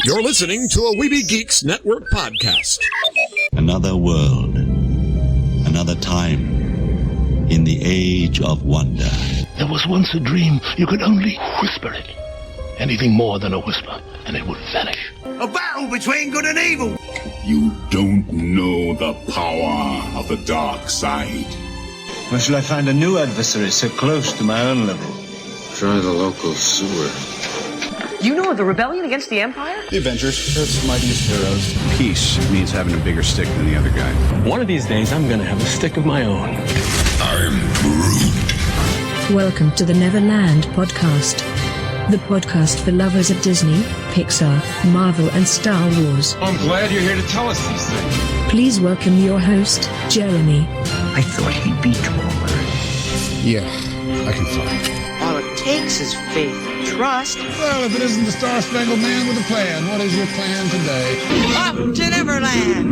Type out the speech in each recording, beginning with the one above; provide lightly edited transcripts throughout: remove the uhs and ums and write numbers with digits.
You're listening to a Weeby Geeks Network podcast. Another world, another time, in the age of wonder. There was once a dream. You could only whisper it. Anything more than a whisper, and it would vanish. A battle between good and evil. You don't know the power of the dark side. Where shall I find a new adversary so close to my own level? Try the local sewer. You know of the rebellion against the Empire? The Avengers, Earth's mightiest heroes. Peace means having a bigger stick than the other guy. One of these days, I'm gonna have a stick of my own. I'm Groot. Welcome to the Neverland Podcast. The podcast for lovers of Disney, Pixar, Marvel, and Star Wars. I'm glad you're here to tell us these things. Please welcome your host, Jeremy. I thought he'd be taller. Yeah, I can fly. All it takes is faith and trust. Well, if it isn't the Star-Spangled Man with a plan, what is your plan today? Up to Neverland!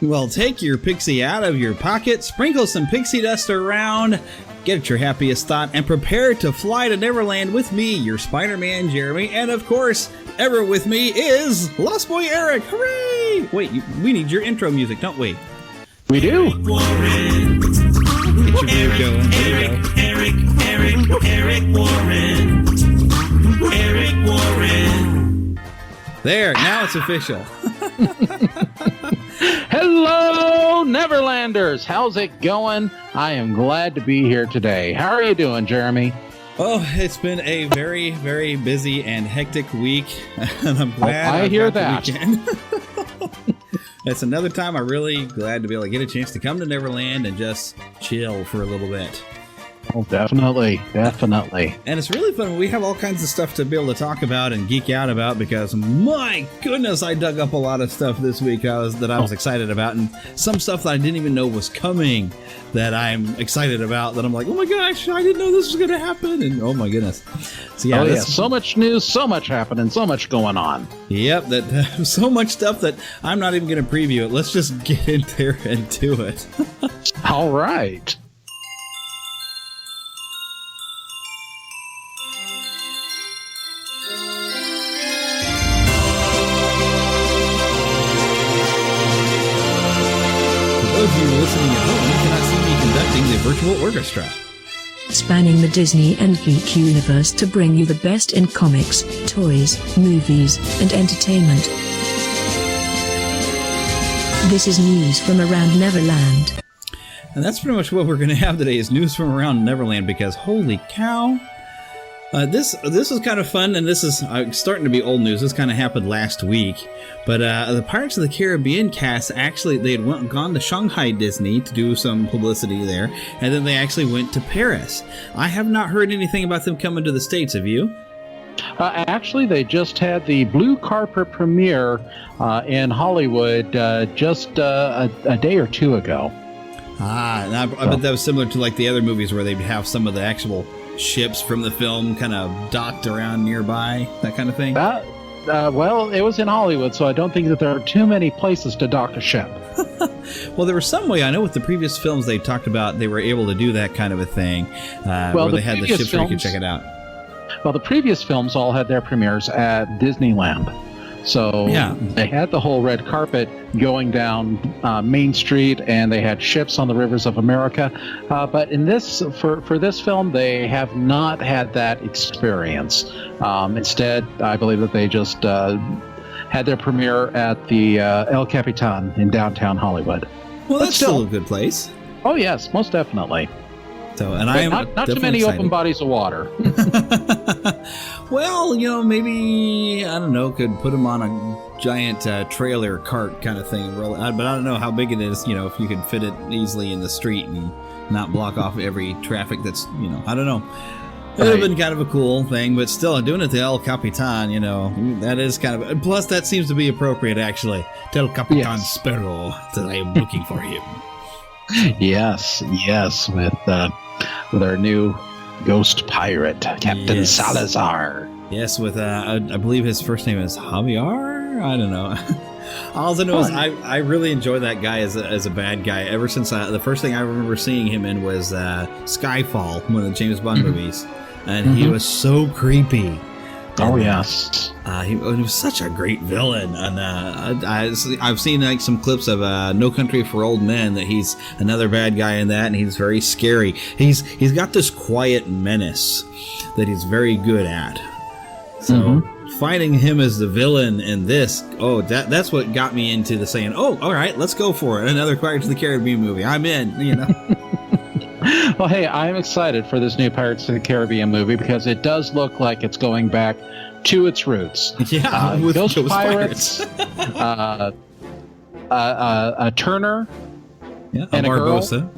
Well, take your pixie out of your pocket, sprinkle some pixie dust around, get your happiest thought, and prepare to fly to Neverland with me, your Spider-Man Jeremy, and of course, ever with me is Lost Boy Eric. Hooray! Wait, we need your intro music, don't we? We do. Get your beard going. Eric Warren. Eric Warren. There, now it's official. Hello, Neverlanders. How's it going? I am glad to be here today. How are you doing, Jeremy? Oh, it's been a very, very busy and hectic week, and I'm glad I hear that. It's another time I'm really glad to be able to get a chance to come to Neverland and just chill for a little bit. Oh, definitely. And it's really fun. We have all kinds of stuff to be able to talk about and geek out about because, my goodness, I dug up a lot of stuff this week I was excited about, and some stuff that I didn't even know was coming that I'm excited about, that I'm like, oh my gosh, I didn't know this was going to happen, and oh my goodness. So yeah, so much news, so much happening, so much going on. Yep, so much stuff that I'm not even going to preview it. Let's just get in there and do it. All right. If you're listening at home, you cannot see me conducting the virtual orchestra. Spanning the Disney and geek universe to bring you the best in comics, toys, movies, and entertainment. This is news from around Neverland. And that's pretty much what we're going to have today, is news from around Neverland, because holy cow. This is kind of fun, and this is starting to be old news. This kind of happened last week. But the Pirates of the Caribbean cast, actually, they had gone to Shanghai Disney to do some publicity there, and then they actually went to Paris. I have not heard anything about them coming to the States, have you? Actually, they just had the blue carpet premiere in Hollywood just a day or two ago. And I bet that was similar to like the other movies where they'd have some of the actual ships from the film kind of docked around nearby, that kind of thing? Well, it was in Hollywood, so I don't think that there are too many places to dock a ship. Well, there was some way. I know with the previous films they talked about they were able to do that kind of a thing, where they had the ships where you could check it out. Well, the previous films all had their premieres at Disneyland. So they had the whole red carpet going down Main Street, and they had ships on the rivers of America. But in this, for this film, they have not had that experience. Instead, I believe that they just had their premiere at the El Capitan in downtown Hollywood. Well, that's still a good place. Oh yes, most definitely. So, and I am not too many excited. open bodies of water. Well, maybe, I don't know, could put them on a giant trailer cart kind of thing and roll it. But I don't know how big it is, if you could fit it easily in the street and not block off every traffic that's, I don't know. It would have been kind of a cool thing, but still, doing it to El Capitan, that is kind of... Plus, that seems to be appropriate, actually. Tell Capitan Sparrow that I am looking for him. Yes, with our new ghost pirate, Captain Salazar. Yes, with I believe his first name is Javier. I don't know. All I know is I really enjoy that guy as a bad guy. Ever since the first thing I remember seeing him in was Skyfall, one of the James Bond movies, and he was so creepy. Oh yes, he was such a great villain, and I've seen like some clips of No Country for Old Men that he's another bad guy in that, and he's very scary. He's got this quiet menace that he's very good at. So finding him as the villain in this, that's what got me into the saying, oh, all right, let's go for it. Another Pirates of the Caribbean movie. I'm in, you know. Well, hey, I'm excited for this new Pirates of the Caribbean movie because it does look like it's going back to its roots. Yeah, with Ghost Pirates, a Turner, and a Barbossa.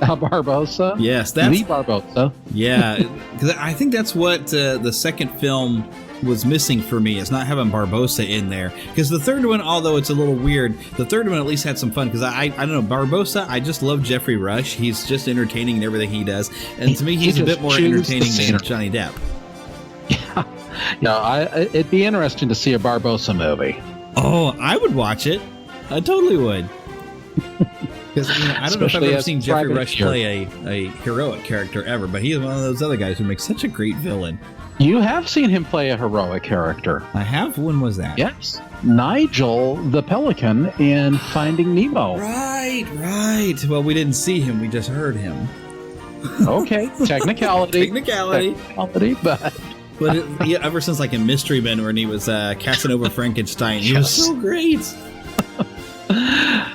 A Barbossa. Yes, that's the Barbossa. Yeah, because I think that's what the second film was missing for me, is not having Barbossa in there. Because the third one, although it's a little weird, the third one at least had some fun. Because I don't know, Barbossa, I just love Jeffrey Rush. He's just entertaining in everything he does, and to me, he's a bit more entertaining than Johnny Depp. Yeah, it'd be interesting to see a Barbossa movie. Oh, I would watch it. I totally would. Because I don't know if I've ever seen Jeffrey Rush play a heroic character ever, but he's one of those other guys who makes such a great villain. You have seen him play a heroic character. I have? When was that? Yes. Nigel the Pelican in Finding Nemo. Right. Well, we didn't see him. We just heard him. Okay. Technicality. But ever since like in Mystery Men when he was Casanova Frankenstein, he was so great.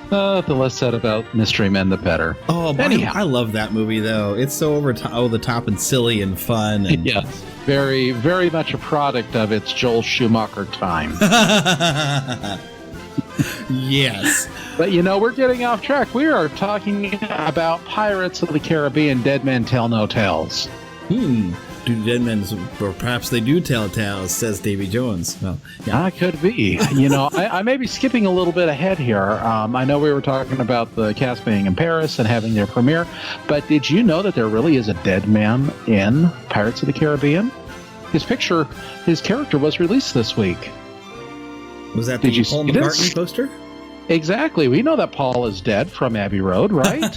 The less said about Mystery Men, the better. Oh, but anyhow. I love that movie, though. It's so over the top and silly and fun. And yes, very, very much a product of its Joel Schumacher time. Yes. But, we're getting off track. We are talking about Pirates of the Caribbean, Dead Men Tell No Tales. Do dead men, or perhaps they do tell tales, says Davy Jones. Well, yeah, could be. I may be skipping a little bit ahead here. I know we were talking about the cast being in Paris and having their premiere, but did you know that there really is a dead man in Pirates of the Caribbean? His character was released this week. Was that the Paul McCartney poster? Exactly. We know that Paul is dead from Abbey Road, right?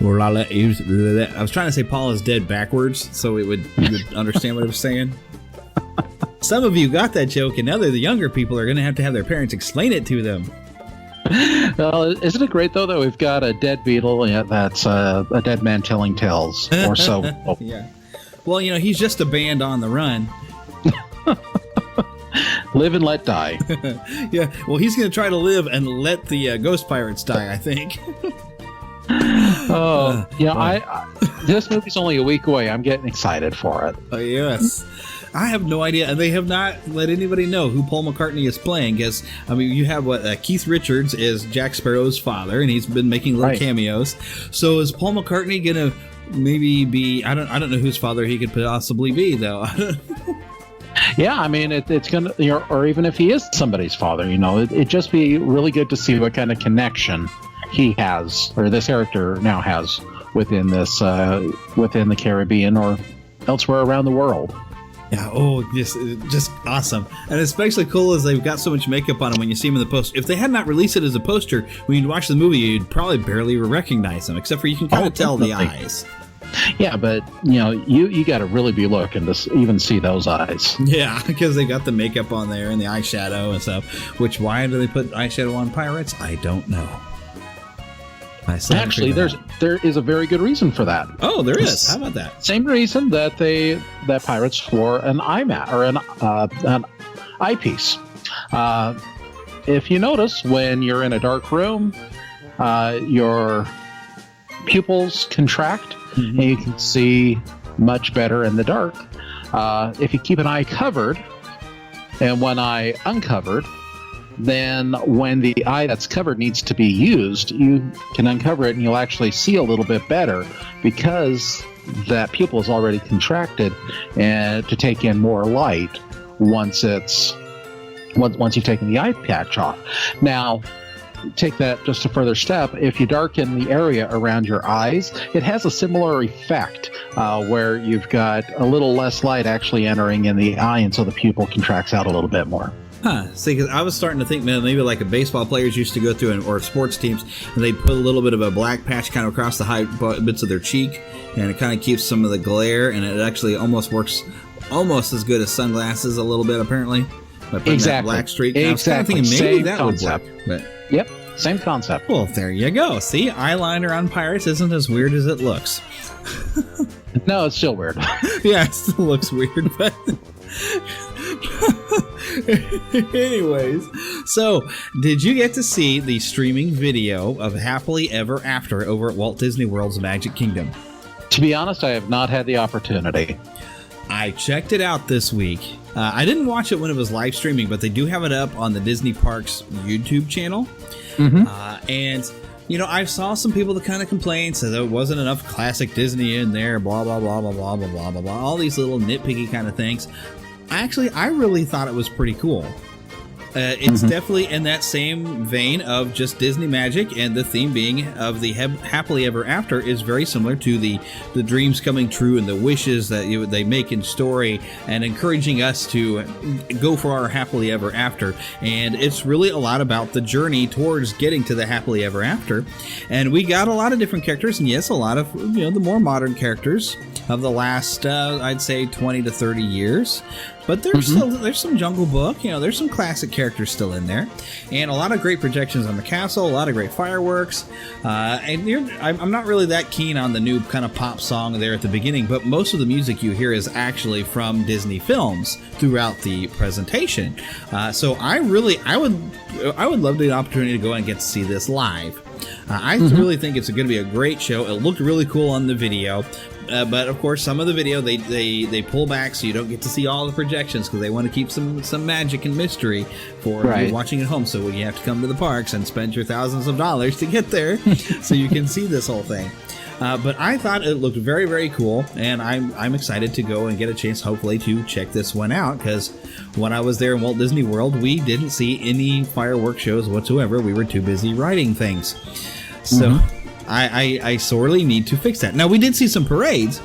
I was trying to say Paul is dead backwards, so you would understand what I was saying. Some of you got that joke, and now the younger people are going to have their parents explain it to them. Well, isn't it great, though, that we've got a dead Beatle that's a dead man telling tales, or so? Yeah. Well, he's just a band on the run. Live and let die. Yeah, well, he's going to try to live and let the ghost pirates die, I think. This movie's only a week away. I'm getting excited for it. Oh, yes. I have no idea, and they have not let anybody know who Paul McCartney is playing. Because you have Keith Richards is Jack Sparrow's father, and he's been making little cameos. So is Paul McCartney gonna maybe be? I don't know whose father he could possibly be, though. Yeah, it's gonna, or even if he is somebody's father, it'd just be really good to see what kind of connection he has, or this character now has, within the Caribbean or elsewhere around the world. Yeah, just awesome. And especially cool is they've got so much makeup on him when you see him in the poster. If they had not released it as a poster, when you watch the movie, you'd probably barely recognize him, except for you can kind of tell the eyes. Yeah, but you got to really be looking to even see those eyes. Yeah, because they got the makeup on there and the eyeshadow and stuff. Which, why do they put eyeshadow on pirates? I don't know. Actually, there is a very good reason for that. Oh, there is. How about that? Same reason that pirates wore an eye mat or an eyepiece. If you notice, when you're in a dark room, your pupils contract, and you can see much better in the dark. If you keep an eye covered and one eye uncovered, then when the eye that's covered needs to be used, you can uncover it and you'll actually see a little bit better because that pupil is already contracted and to take in more light once you've taken the eye patch off. Now, take that just a further step. If you darken the area around your eyes, it has a similar effect where you've got a little less light actually entering in the eye, and so the pupil contracts out a little bit more. See, because I was starting to think, man, maybe like a baseball players used to go through, or sports teams, and they'd put a little bit of a black patch kind of across the high bits of their cheek, and it kind of keeps some of the glare, and it actually almost works almost as good as sunglasses a little bit, apparently. Exactly. That black streak. Exactly. I was kind of thinking maybe that concept. would work. But yep, same concept. Well, there you go. See, eyeliner on pirates isn't as weird as it looks. No, it's still weird. Yeah, it still looks weird, but... Anyways, so did you get to see the streaming video of Happily Ever After over at Walt Disney World's Magic Kingdom? To be honest, I have not had the opportunity. I checked it out this week. I didn't watch it when it was live streaming, but they do have it up on the Disney Parks YouTube channel. And, you know, I saw some people that kind of complained, said there wasn't enough classic Disney in there, blah, blah, blah, blah, blah, blah, blah, blah, blah, all these little nitpicky kind of things. Actually, I really thought it was pretty cool. It's definitely in that same vein of just Disney magic, and the theme being of the Happily Ever After is very similar to the dreams coming true and the wishes that they make in story, and encouraging us to go for our Happily Ever After. And it's really a lot about the journey towards getting to the Happily Ever After. And we got a lot of different characters, and yes, a lot of, you know, the more modern characters of the last, I'd say 20 to 30 years. But there's some Jungle Book, you know, there's some classic characters still in there, and a lot of great projections on the castle, a lot of great fireworks. And I'm not really that keen on the new kind of pop song there at the beginning, but most of the music you hear is actually from Disney films throughout the presentation. So I would love the opportunity to go and get to see this live. I really think it's going to be a great show. It looked really cool on the video. But of course, some of the video they pull back, so you don't get to see all the projections, because they want to keep some magic and mystery for you watching at home. So you have to come to the parks and spend your thousands of dollars to get there, so you can see this whole thing. But I thought it looked very, very cool, and I'm excited to go and get a chance, hopefully, to check this one out, because when I was there in Walt Disney World, we didn't see any fireworks shows whatsoever. We were too busy writing things. So I sorely need to fix that. Now, we did see some parades,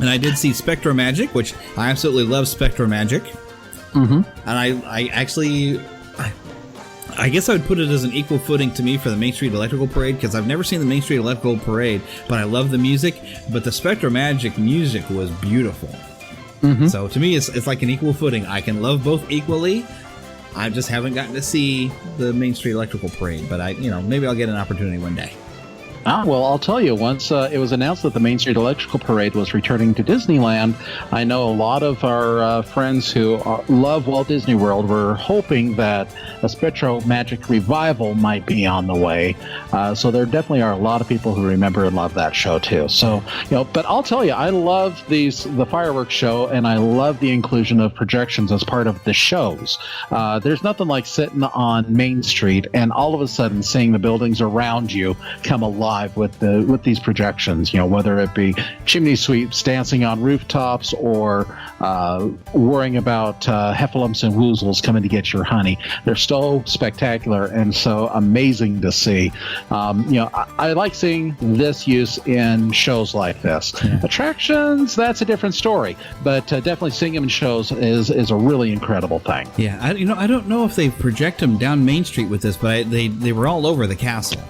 and I did see Spectro Magic, which I absolutely love Spectro Magic. And I actually... I guess I would put it as an equal footing to me for the Main Street Electrical Parade, because I've never seen the Main Street Electrical Parade, but I love the music. But the Spectro Magic music was beautiful. So to me, it's like an equal footing. I can love both equally. I just haven't gotten to see the Main Street Electrical Parade, but maybe I'll get an opportunity one day. Well, I'll tell you, once it was announced that the Main Street Electrical Parade was returning to Disneyland, I know a lot of our friends who love Walt Disney World were hoping that a Spectro Magic revival might be on the way. So there definitely are a lot of people who remember and love that show too. So, but I'll tell you, I love the fireworks show, and I love the inclusion of projections as part of the shows. There's nothing like sitting on Main Street and all of a sudden seeing the buildings around you come alive with these projections, whether it be chimney sweeps dancing on rooftops, or worrying about heffalumps and woozles coming to get your honey. They're so spectacular and so amazing to see. I like seeing this use in shows like this. Attractions, that's a different story, but definitely seeing them in shows is a really incredible thing. Yeah, I don't know if they project them down Main Street with this, but they were all over the castle.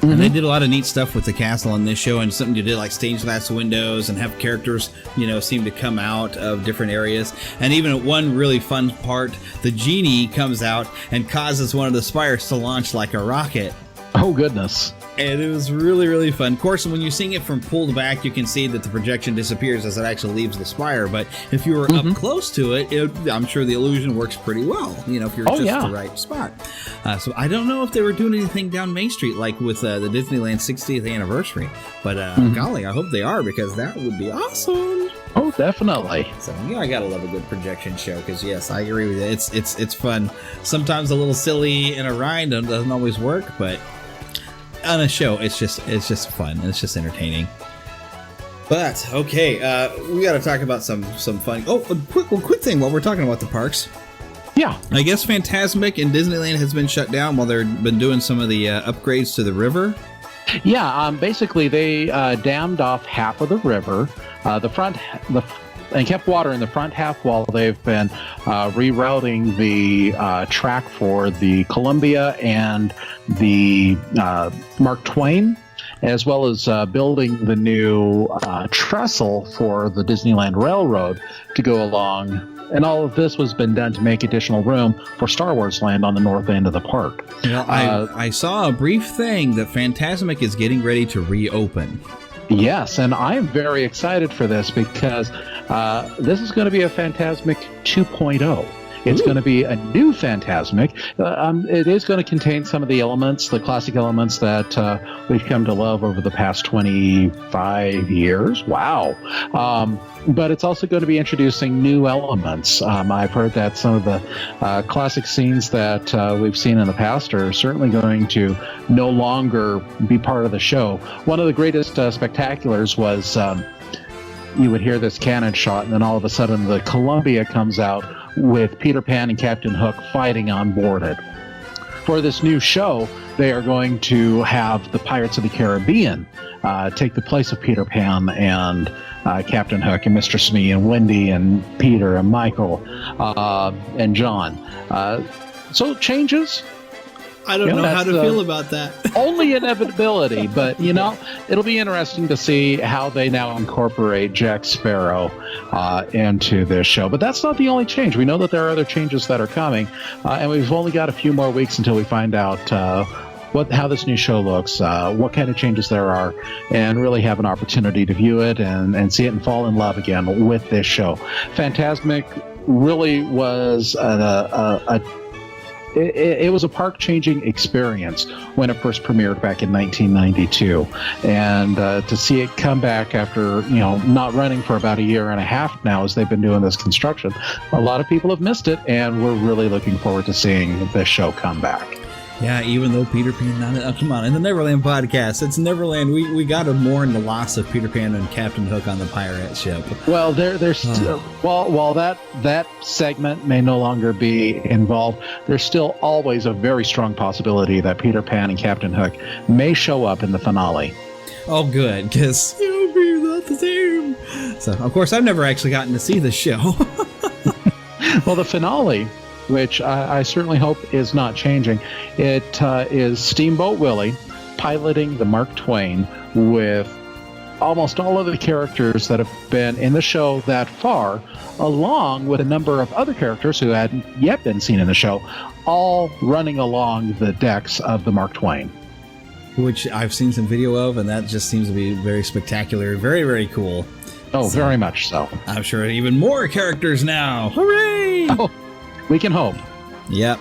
And they did a lot of neat stuff with the castle on this show, and something you did like stained glass windows and have characters, seem to come out of different areas. And even at one really fun part, the genie comes out and causes one of the spires to launch like a rocket. Oh, goodness. And it was really, really fun. Of course, when you're seeing it from pulled back, you can see that the projection disappears as it actually leaves the spire. But if you were up close to it, I'm sure the illusion works pretty well, if you're the right spot. So I don't know if they were doing anything down Main Street like with the Disneyland 60th anniversary. But golly, I hope they are, because that would be awesome. Oh, definitely. So I gotta love a good projection show, because yes, I agree with you. It's fun. Sometimes a little silly in a ride doesn't always work, but on a show, it's just fun, and it's just entertaining. But okay, we got to talk about some fun. Oh, a quick thing while we're talking about the parks. Yeah, I guess Fantasmic in Disneyland has been shut down while they've been doing some of the upgrades to the river. Yeah, basically they dammed off half of the river. The kept water in the front half while they've been rerouting the track for the Columbia and the Mark Twain, as well as building the new trestle for the Disneyland Railroad to go along. And all of this was been done to make additional room for Star Wars Land on the north end of the park. I saw a brief thing that Fantasmic is getting ready to reopen. Yes, and I'm very excited for this because this is going to be a Fantasmic 2.0. It's going to be a new Fantasmic. It is going to contain some of the elements, the classic elements that we've come to love over the past 25 years. Wow. But it's also going to be introducing new elements. I've heard that some of the classic scenes that we've seen in the past are certainly going to no longer be part of the show. One of the greatest spectaculars was you would hear this cannon shot, and then all of a sudden the Columbia comes out with Peter Pan and Captain Hook fighting on board it. For this new show, they are going to have the Pirates of the Caribbean take the place of Peter Pan and Captain Hook and Mr. Smee and Wendy and Peter and Michael and John. So changes. I don't know how to feel about that. Only inevitability, but it'll be interesting to see how they now incorporate Jack Sparrow into this show. But that's not the only change. We know that there are other changes that are coming, and we've only got a few more weeks until we find out how this new show looks, what kind of changes there are, and really have an opportunity to view it and see it and fall in love again with this show. Fantasmic really was it was a park-changing experience when it first premiered back in 1992, and to see it come back after not running for about a year and a half now as they've been doing this construction, a lot of people have missed it, and we're really looking forward to seeing this show come back. Yeah, even though Peter Pan, come on, in the Neverland podcast, it's Neverland. We got to mourn the loss of Peter Pan and Captain Hook on the pirate ship. Well, there's still, while that segment may no longer be involved, there's still always a very strong possibility that Peter Pan and Captain Hook may show up in the finale. Oh, good, because we're not the same. So, of course, I've never actually gotten to see the show. Well, the finale, which I certainly hope is not changing. It is Steamboat Willie piloting the Mark Twain with almost all of the characters that have been in the show that far, along with a number of other characters who hadn't yet been seen in the show, all running along the decks of the Mark Twain. Which I've seen some video of, and that just seems to be very spectacular, very, very cool. Oh, so, very much so. I'm sure even more characters now. Hooray! Oh. We can hope. Yep.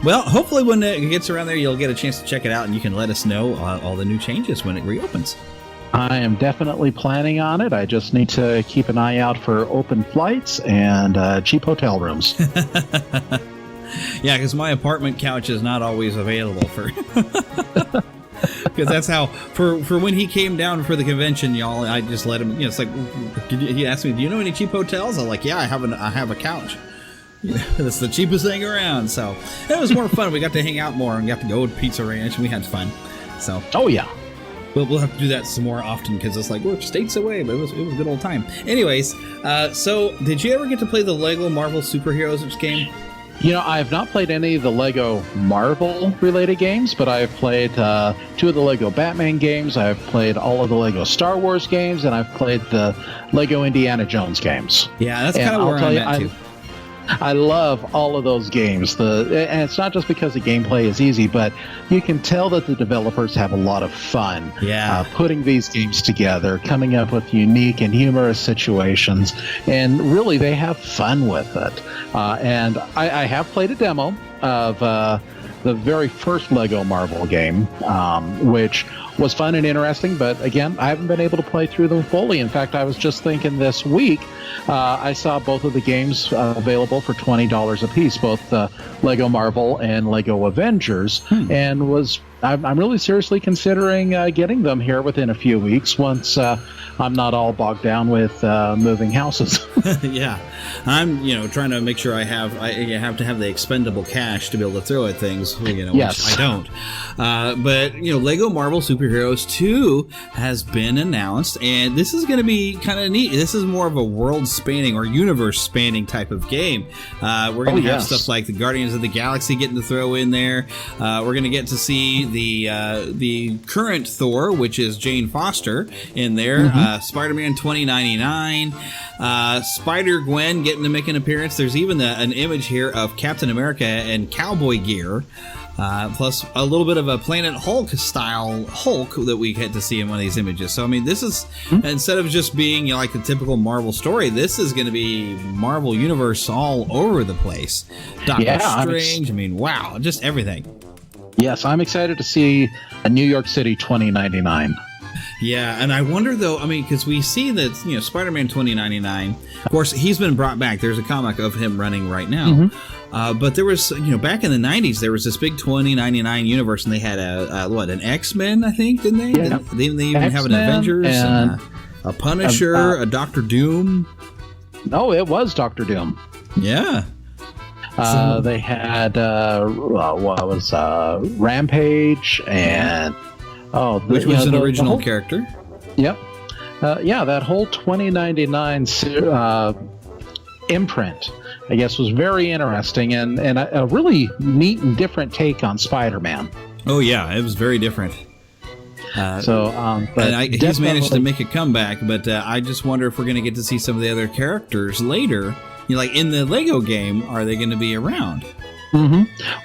Well, hopefully when it gets around there, you'll get a chance to check it out, and you can let us know all the new changes when it reopens. I am definitely planning on it. I just need to keep an eye out for open flights and cheap hotel rooms. Yeah, because my apartment couch is not always available for... Because that's how, for when he came down for the convention, y'all, I just let him, it's like, he asked me, do you know any cheap hotels? I'm like, yeah, I have a couch. Yeah, that's the cheapest thing around. So it was more fun. We got to hang out more and got to go to Pizza Ranch, and we had fun. So oh yeah, we'll have to do that some more often because it's like we're states away, but it was a good old time. Anyways, so did you ever get to play the Lego Marvel Superheroes game? I have not played any of the Lego Marvel related games, but I've played 2 of the Lego Batman games. I've played all of the Lego Star Wars games, and I've played the Lego Indiana Jones games. Yeah, that's kind of where I'm at too. I love all of those games. And it's not just because the gameplay is easy, but you can tell that the developers have a lot of fun putting these games together, coming up with unique and humorous situations, and really they have fun with it. And I have played a demo of the very first Lego Marvel game, which was fun and interesting, but again, I haven't been able to play through them fully. In fact, I was just thinking this week, I saw both of the games available for $20 a piece, both Lego Marvel and Lego Avengers, and I'm really seriously considering getting them here within a few weeks once I'm not all bogged down with moving houses. Yeah. I'm, trying to make sure I have to have the expendable cash to be able to throw at things, Yes. which I don't. But Lego Marvel Superheroes 2 has been announced, and this is going to be kind of neat. This is more of a world-spanning or universe-spanning type of game. We're going to have stuff like the Guardians of the Galaxy getting to throw in there. We're going to get to see the current Thor, which is Jane Foster, in there. Spider-Man 2099. Spider-Gwen getting to make an appearance. There's even an image here of Captain America in cowboy gear. Plus a little bit of a Planet Hulk style Hulk that we get to see in one of these images. So, I mean, this is, instead of just being like the typical Marvel story, this is going to be Marvel Universe all over the place. Doctor Strange, wow, just everything. Yes, I'm excited to see a New York City 2099. Yeah, and I wonder, though, because we see that, Spider-Man 2099, of course, he's been brought back. There's a comic of him running right now. But there was, back in the 90s, there was this big 2099 universe, and they had an X-Men, I think, didn't they? Yeah. Didn't they even have an Avengers, and a Punisher, a Doctor Doom? No, it was Doctor Doom. Yeah. They had, Rampage, and... which was an original character. Yep. That whole 2099 imprint, I guess, was very interesting and a really neat and different take on Spider-Man. Oh, yeah. It was very different. He's managed to make a comeback, but I just wonder if we're going to get to see some of the other characters later. Like in the Lego game, are they going to be around?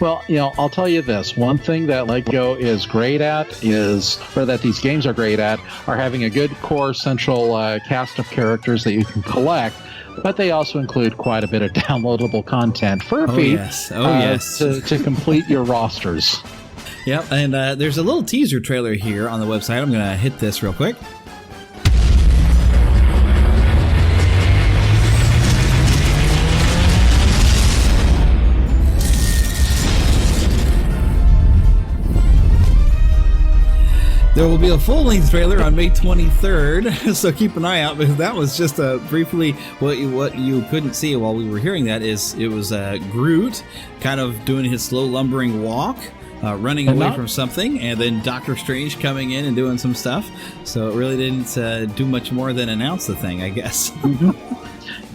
Well, I'll tell you this. One thing that Lego is great at that these games are great at, are having a good core central cast of characters that you can collect, but they also include quite a bit of downloadable content for a fee to complete your rosters. Yep, and there's a little teaser trailer here on the website. I'm going to hit this real quick. There will be a full-length trailer on May 23rd, so keep an eye out, because that was just briefly what you couldn't see while we were hearing that. It was Groot kind of doing his slow lumbering walk, running away from something, and then Doctor Strange coming in and doing some stuff. So it really didn't do much more than announce the thing, I guess.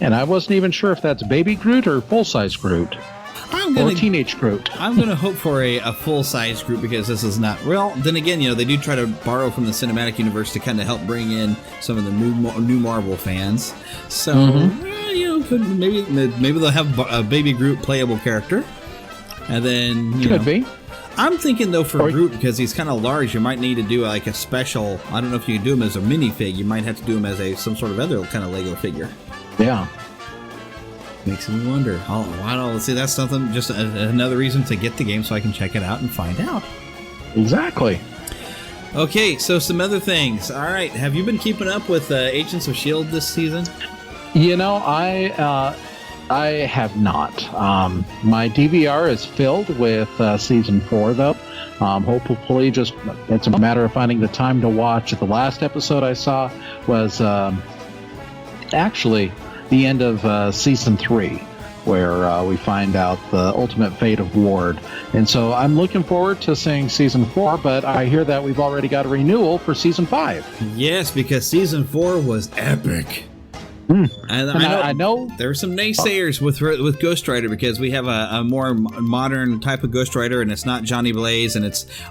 And I wasn't even sure if that's baby Groot or full-size Groot. Or teenage Groot. I'm going to hope for a full-size Groot, because this is not... Well, then again, they do try to borrow from the cinematic universe to kind of help bring in some of the new Marvel fans. So, maybe they'll have a baby Groot playable character. And then, Could be. I'm thinking, though, for Groot, because he's kind of large, you might need to do like a special... I don't know if you can do him as a minifig. You might have to do him as some sort of other kind of Lego figure. Yeah. Makes me wonder. Let's see, that's something, just another reason to get the game so I can check it out and find out. Exactly. Okay, so some other things. All right, have you been keeping up with Agents of S.H.I.E.L.D. this season? I have not. My DVR is filled with season 4, though. Hopefully, just it's a matter of finding the time to watch. The last episode I saw was actually the end of season 3, where we find out the ultimate fate of Ward. And so I'm looking forward to seeing season 4, but I hear that we've already got a renewal for season 5. Yes, because season 4 was epic. And I know there are some naysayers with Ghost Rider, because we have a more modern type of Ghost Rider, and it's not Johnny Blaze, and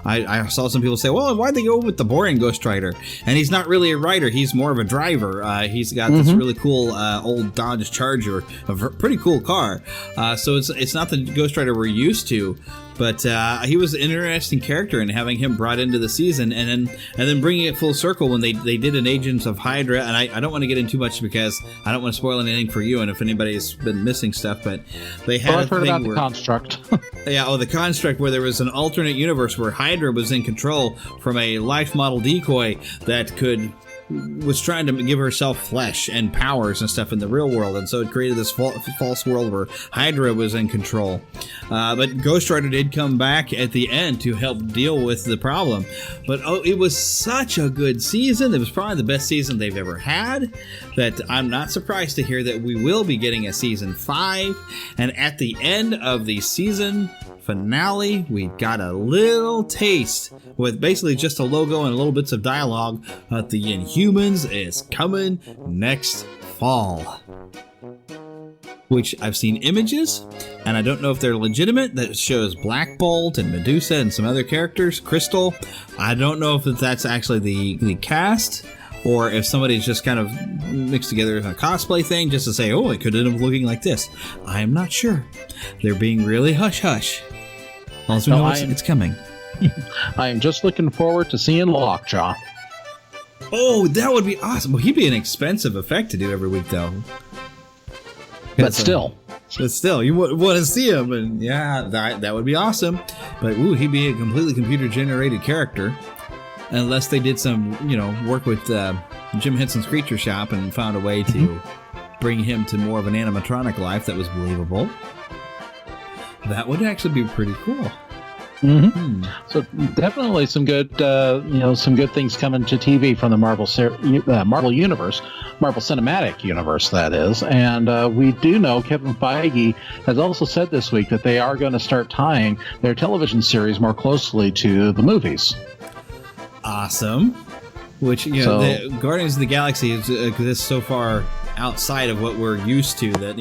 I saw some people say, well, why'd they go with the boring Ghost Rider? And he's not really a rider, he's more of a driver. He's got this really cool old Dodge Charger, a pretty cool car. So it's not the Ghost Rider we're used to. But he was an interesting character, and having him brought into the season, and then bringing it full circle when they did an Agents of Hydra. And I don't want to get into too much, because I don't want to spoil anything for you, and if anybody's been missing stuff, but they had I've heard about the Construct. The Construct, where there was an alternate universe where Hydra was in control from a life model decoy that could was trying to give herself flesh and powers and stuff in the real world, and so it created this false world where Hydra was in control. But Ghost Rider did come back at the end to help deal with the problem. But it was such a good season. It was probably the best season they've ever had, that I'm not surprised to hear that we will be getting a season 5. And at the end of the season finale, we got a little taste with basically just a logo and little bits of dialogue that the Inhumans is coming next fall. Which I've seen images, and I don't know if they're legitimate. That shows Black Bolt and Medusa and some other characters, Crystal. I don't know if that's actually the cast, or if somebody's just kind of mixed together as a cosplay thing just to say, oh, it could end up looking like this. I am not sure. They're being really hush-hush. Also, know it's coming. I am just looking forward to seeing Lockjaw. Oh, that would be awesome. Well, he'd be an expensive effect to do every week, though. But still, you would want to see him, and yeah, that would be awesome. But he'd be a completely computer-generated character, unless they did some, work with Jim Henson's Creature Shop and found a way to bring him to more of an animatronic life that was believable. That would actually be pretty cool. Mm-hmm. So definitely some good, some good things coming to TV from the Marvel universe, Marvel Cinematic Universe, that is. And we do know Kevin Feige has also said this week that they are going to start tying their television series more closely to the movies. Awesome. Which, the Guardians of the Galaxy exists so far outside of what we're used to that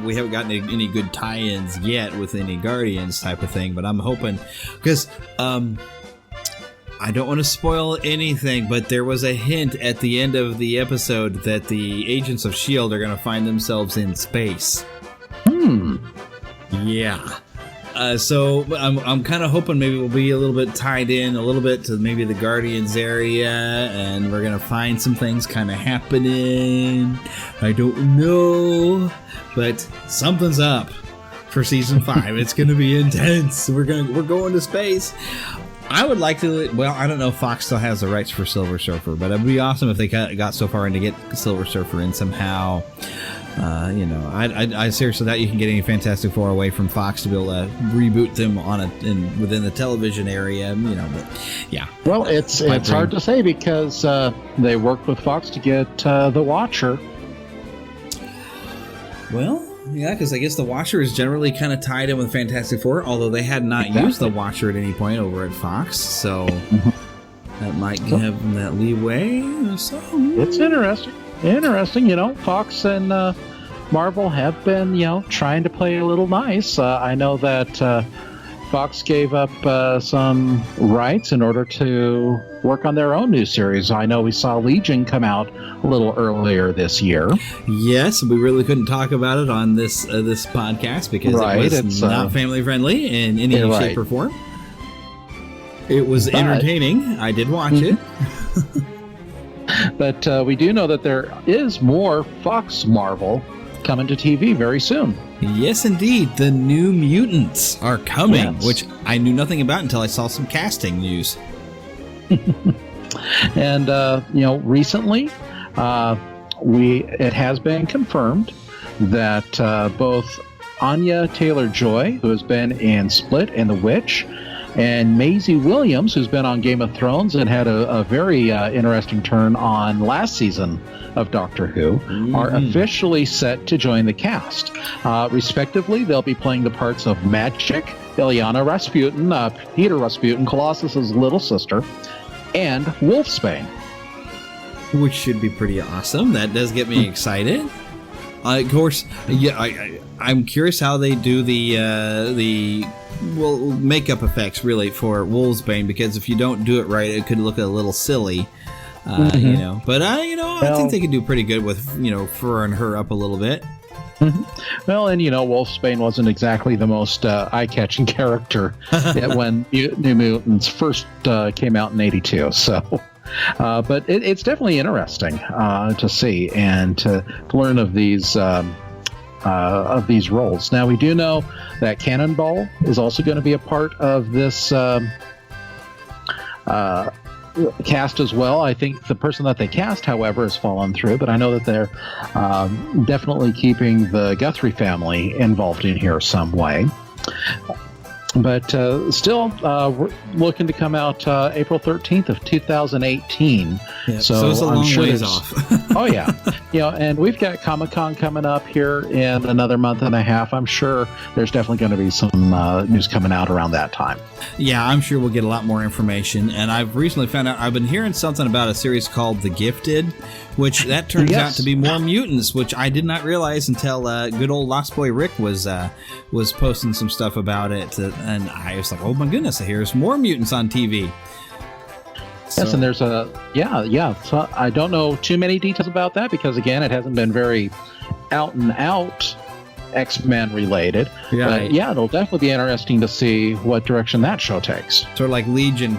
we haven't gotten any good tie-ins yet with any Guardians type of thing, but I'm hoping, because I don't want to spoil anything, but there was a hint at the end of the episode that the agents of S.H.I.E.L.D. are going to find themselves in space. Yeah. So I'm kind of hoping maybe we'll be a little bit tied in a little bit to maybe the Guardians area, and we're going to find some things kind of happening. I don't know, but something's up for season 5. It's going to be intense. We're going to space. I would like to, I don't know if Fox still has the rights for Silver Surfer, but it'd be awesome if they got so far in to get Silver Surfer in somehow. I seriously doubt you can get any Fantastic Four away from Fox to be able to reboot them within the television area, but yeah. Well, it's hard to say because they worked with Fox to get The Watcher. Well, yeah, because I guess The Watcher is generally kind of tied in with Fantastic Four, although they had not used The Watcher at any point over at Fox, so that might give them that leeway. So it's interesting. Fox and Marvel have been, trying to play a little nice. I know that Fox gave up some rights in order to work on their own new series. I know we saw Legion come out a little earlier this year. Yes, we really couldn't talk about it on this podcast because it was not family friendly in any shape or form. It was entertaining. I did watch it. But we do know that there is more Fox Marvel coming to TV very soon. Yes, indeed. The New Mutants are coming, which I knew nothing about until I saw some casting news. And, recently, it has been confirmed that both Anya Taylor-Joy, who has been in Split and The Witch, and Maisie Williams, who's been on Game of Thrones and had a very interesting turn on last season of Doctor Who, are officially set to join the cast. Respectively, they'll be playing the parts of Magic, Ilyana Rasputin, Peter Rasputin, Colossus's little sister, and Wolfsbane. Which should be pretty awesome. That does get me excited. Of course, I'm curious how they do the makeup effects really for Wolfsbane, because if you don't do it right, it could look a little silly, But I think they could do pretty good with furring her up a little bit. Well, and Wolfsbane wasn't exactly the most eye-catching character when New Mutants first came out in '82. So. But it's definitely interesting to see and to learn of these roles. Now, we do know that Cannonball is also going to be a part of this cast as well. I think the person that they cast, however, has fallen through, but I know that they're definitely keeping the Guthrie family involved in here some way. But still, we're looking to come out April 13th of 2018. Yeah, so it's a long ways off. Oh, yeah. And we've got Comic-Con coming up here in another month and a half. I'm sure there's definitely going to be some news coming out around that time. Yeah, I'm sure we'll get a lot more information. And I've recently found out, I've been hearing something about a series called The Gifted, which that turns out to be more mutants, which I did not realize until good old Lost Boy Rick was posting some stuff about it. And I was like, oh my goodness, here's more mutants on TV. Yes, and there's so I don't know too many details about that because, again, it hasn't been very out and out X-Men related. Yeah, but yeah, it'll definitely be interesting to see what direction that show takes. Sort of like Legion,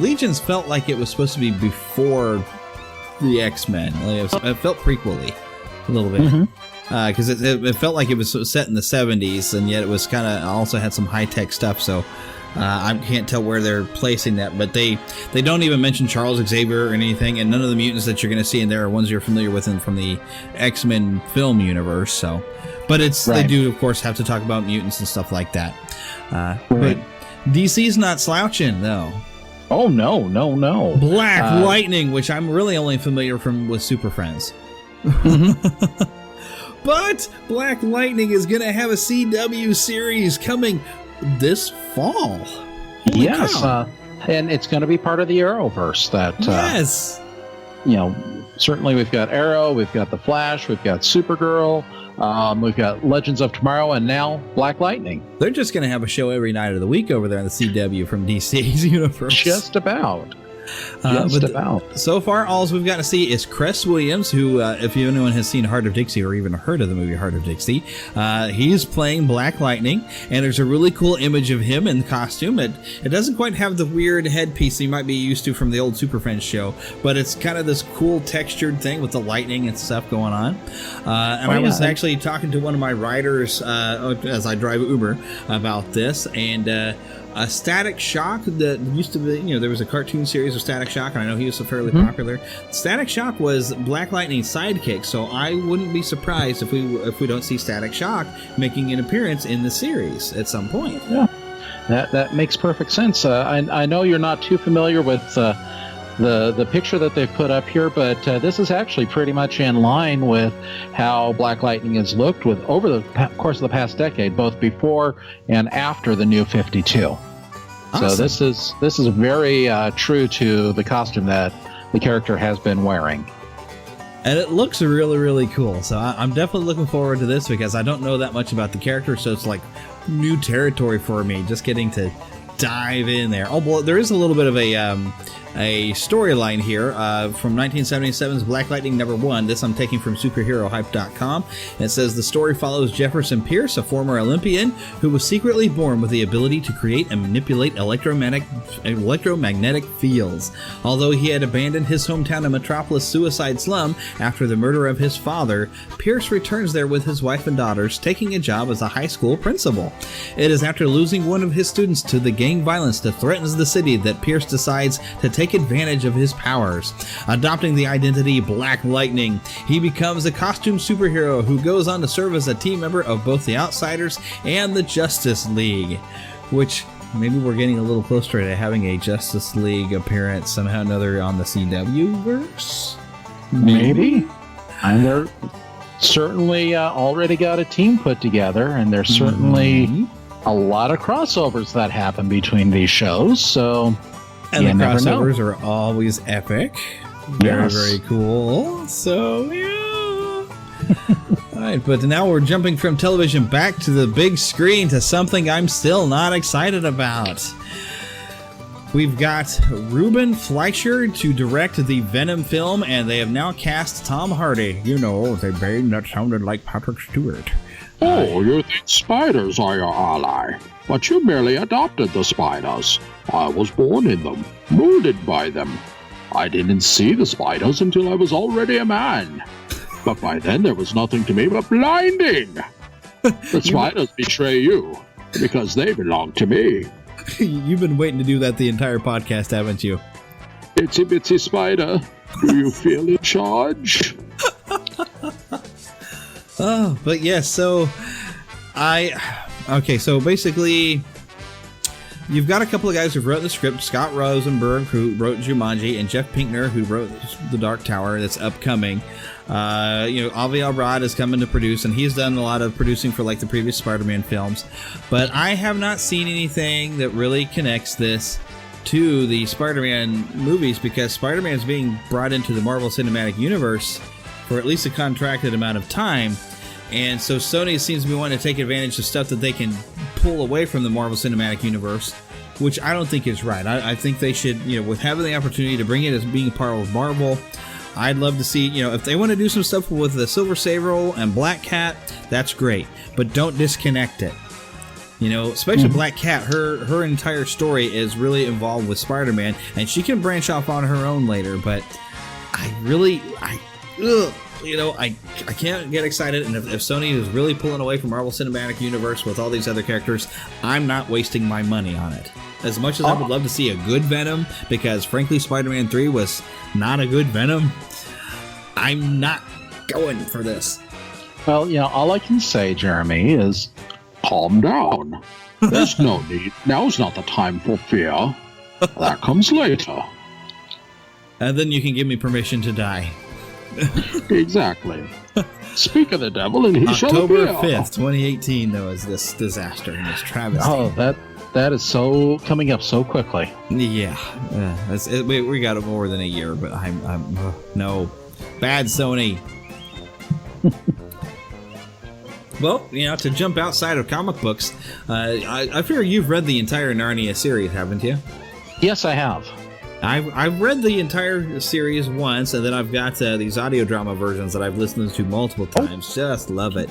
Legion's felt like it was supposed to be before the X-Men. It felt prequel-y a little bit. Because it felt like it was set in the 70s, and yet it was kind of also had some high-tech stuff, so I can't tell where they're placing that, but they don't even mention Charles Xavier or anything, and none of the mutants that you're going to see in there are ones you're familiar with from the X-Men film universe. So, but they do, of course, have to talk about mutants and stuff like that. But DC's not slouching, though. Oh, no. Black Lightning, which I'm really only familiar with Super Friends. But Black Lightning is going to have a CW series coming this fall. Holy cow. And it's going to be part of the Arrowverse. Yes. Certainly we've got Arrow, we've got The Flash, we've got Supergirl, we've got Legends of Tomorrow, and now Black Lightning. They're just going to have a show every night of the week over there in the CW from DC's universe. Just about. So far, all we've got to see is Cress Williams, who, if anyone has seen Heart of Dixie or even heard of the movie Heart of Dixie, he's playing Black Lightning, and there's a really cool image of him in costume. It doesn't quite have the weird headpiece you might be used to from the old Super Friends show, but it's kind of this cool textured thing with the lightning and stuff going on. I was actually talking to one of my riders as I drive Uber about this, and a Static Shock that used to be, there was a cartoon series of Static Shock, and I know he was fairly popular. Static Shock was Black Lightning's sidekick, so I wouldn't be surprised if we don't see Static Shock making an appearance in the series at some point. Yeah, that makes perfect sense. I know you're not too familiar with the picture that they've put up here, but this is actually pretty much in line with how Black Lightning has looked over the course of the past decade, both before and after the New 52. Awesome. So this is very true to the costume that the character has been wearing. And it looks really, really cool. So I'm definitely looking forward to this because I don't know that much about the character, so it's like new territory for me, just getting to dive in there. Oh, well, there is a little bit of a storyline here from 1977's Black Lightning #1. This I'm taking from superherohype.com. And it says the story follows Jefferson Pierce, a former Olympian who was secretly born with the ability to create and manipulate electromagnetic fields. Although he had abandoned his hometown of Metropolis Suicide Slum after the murder of his father, Pierce returns there with his wife and daughters, taking a job as a high school principal. It is after losing one of his students to the gang violence that threatens the city that Pierce decides to take advantage of his powers. Adopting the identity Black Lightning, he becomes a costume superhero who goes on to serve as a team member of both the Outsiders and the Justice League, which maybe we're getting a little closer to having a Justice League appearance somehow or another on the CW-verse? Maybe. And they're certainly already got a team put together, and there's certainly a lot of crossovers that happen between these shows, so... And the crossovers are always epic. Very, very cool. So, yeah. All right, but now we're jumping from television back to the big screen to something I'm still not excited about. We've got Ruben Fleischer to direct the Venom film, and they have now cast Tom Hardy. They made that sounded like Patrick Stewart. Oh, you think spiders are your ally, but you merely adopted the spiders. I was born in them, molded by them. I didn't see the spiders until I was already a man. But by then there was nothing to me but blinding. The spiders betray you, because they belong to me. You've been waiting to do that the entire podcast, haven't you? Itsy bitsy spider, do you feel in charge? Oh, but yes, so so basically, you've got a couple of guys who've wrote the script, Scott Rosenberg, who wrote Jumanji, and Jeff Pinkner, who wrote The Dark Tower, that's upcoming. Avi Arad is coming to produce, and he's done a lot of producing for, like, the previous Spider-Man films. But I have not seen anything that really connects this to the Spider-Man movies, because Spider-Man is being brought into the Marvel Cinematic Universe for at least a contracted amount of time. And so Sony seems to be wanting to take advantage of stuff that they can pull away from the Marvel Cinematic Universe, which I don't think is right. I think they should, with having the opportunity to bring it as being part of Marvel, I'd love to see, if they want to do some stuff with the Silver Sable and Black Cat, that's great. But don't disconnect it. Especially Black Cat, her entire story is really involved with Spider-Man, and she can branch off on her own later, but I can't get excited, and if Sony is really pulling away from Marvel Cinematic Universe with all these other characters, I'm not wasting my money on it. As much as I would love to see a good Venom, because frankly Spider-Man 3 was not a good Venom, I'm not going for this. Well, all I can say, Jeremy, is calm down. There's no need. Now's not the time for fear. That comes later. And then you can give me permission to die. Exactly. Speak of the devil, and he shall appear. October 5th, 2018, though, is this disaster and this travesty. Oh, that is so coming up so quickly. Yeah. We got it more than a year, but I'm no. Bad Sony. Well, to jump outside of comic books, I figure you've read the entire Narnia series, haven't you? Yes, I have. I've read the entire series once, and then I've got these audio drama versions that I've listened to multiple times. Just love it.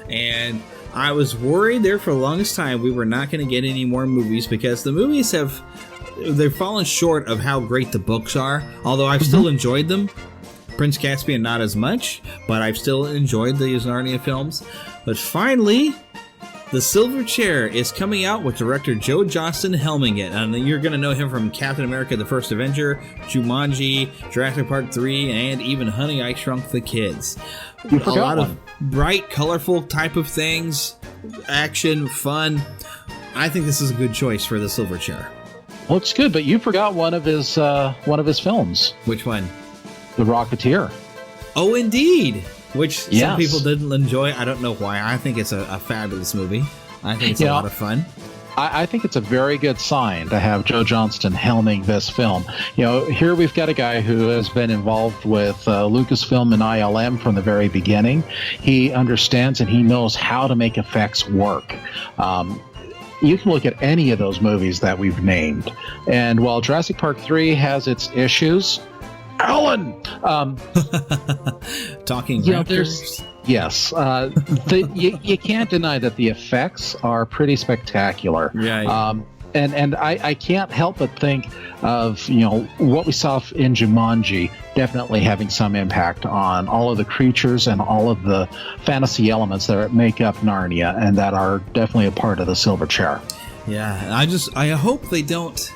And I was worried there for the longest time we were not going to get any more movies, because the movies they've fallen short of how great the books are, although I've still enjoyed them. Prince Caspian not as much, but I've still enjoyed these Narnia films. But finally, The Silver Chair is coming out with director Joe Johnston helming it. And you're going to know him from Captain America the First Avenger, Jumanji, Jurassic Park 3, and even Honey, I Shrunk the Kids. You forgot a lot one. of bright, colorful type of things, action, fun. I think this is a good choice for The Silver Chair. Looks good, but you forgot one of his films. Which one? The Rocketeer. Oh, indeed. Which Yes. some people didn't enjoy. I don't know why. I think it's a fabulous movie. I think it's a lot of fun. I think it's a very good sign to have Joe Johnston helming this film. Here we've got a guy who has been involved with Lucasfilm and ILM from the very beginning. He understands and he knows how to make effects work. You can look at any of those movies that we've named. And while Jurassic Park 3 has its issues, Alan! Talking raptors? Yes. You can't deny that the effects are pretty spectacular. Yeah. And I can't help but think of, what we saw in Jumanji definitely having some impact on all of the creatures and all of the fantasy elements that make up Narnia and that are definitely a part of the Silver Chair. Yeah. I hope they don't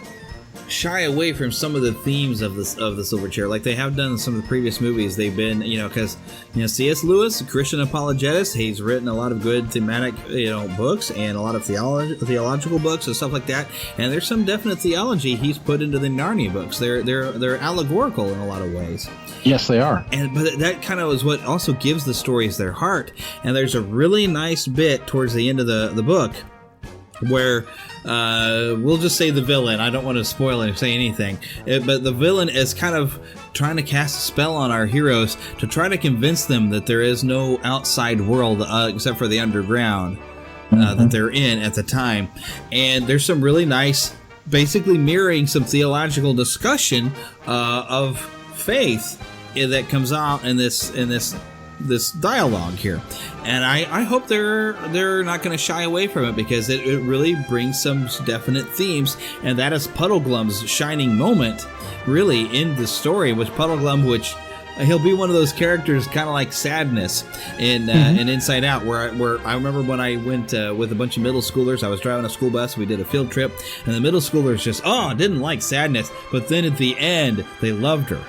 shy away from some of the themes of the Silver Chair, like they have done in some of the previous movies. They've been, because C.S. Lewis, a Christian apologist, he's written a lot of good thematic, books and a lot of theological books and stuff like that. And there's some definite theology he's put into the Narnia books. They're allegorical in a lot of ways. Yes, they are. But that kind of is what also gives the stories their heart. And there's a really nice bit towards the end of the book where we'll just say the villain, I don't want to spoil and say anything, but the villain is kind of trying to cast a spell on our heroes to try to convince them that there is no outside world except for the underground that they're in at the time. And there's some really nice, basically mirroring some theological discussion of faith that comes out in this dialogue here, and I hope they're not going to shy away from it, because it really brings some definite themes, and that is Puddleglum's shining moment really in the story, with Puddleglum, which he'll be one of those characters, kind of like Sadness in Inside Out, where I remember when I went with a bunch of middle schoolers. I was driving a school bus. We did a field trip, and the middle schoolers just didn't like Sadness, but then at the end they loved her.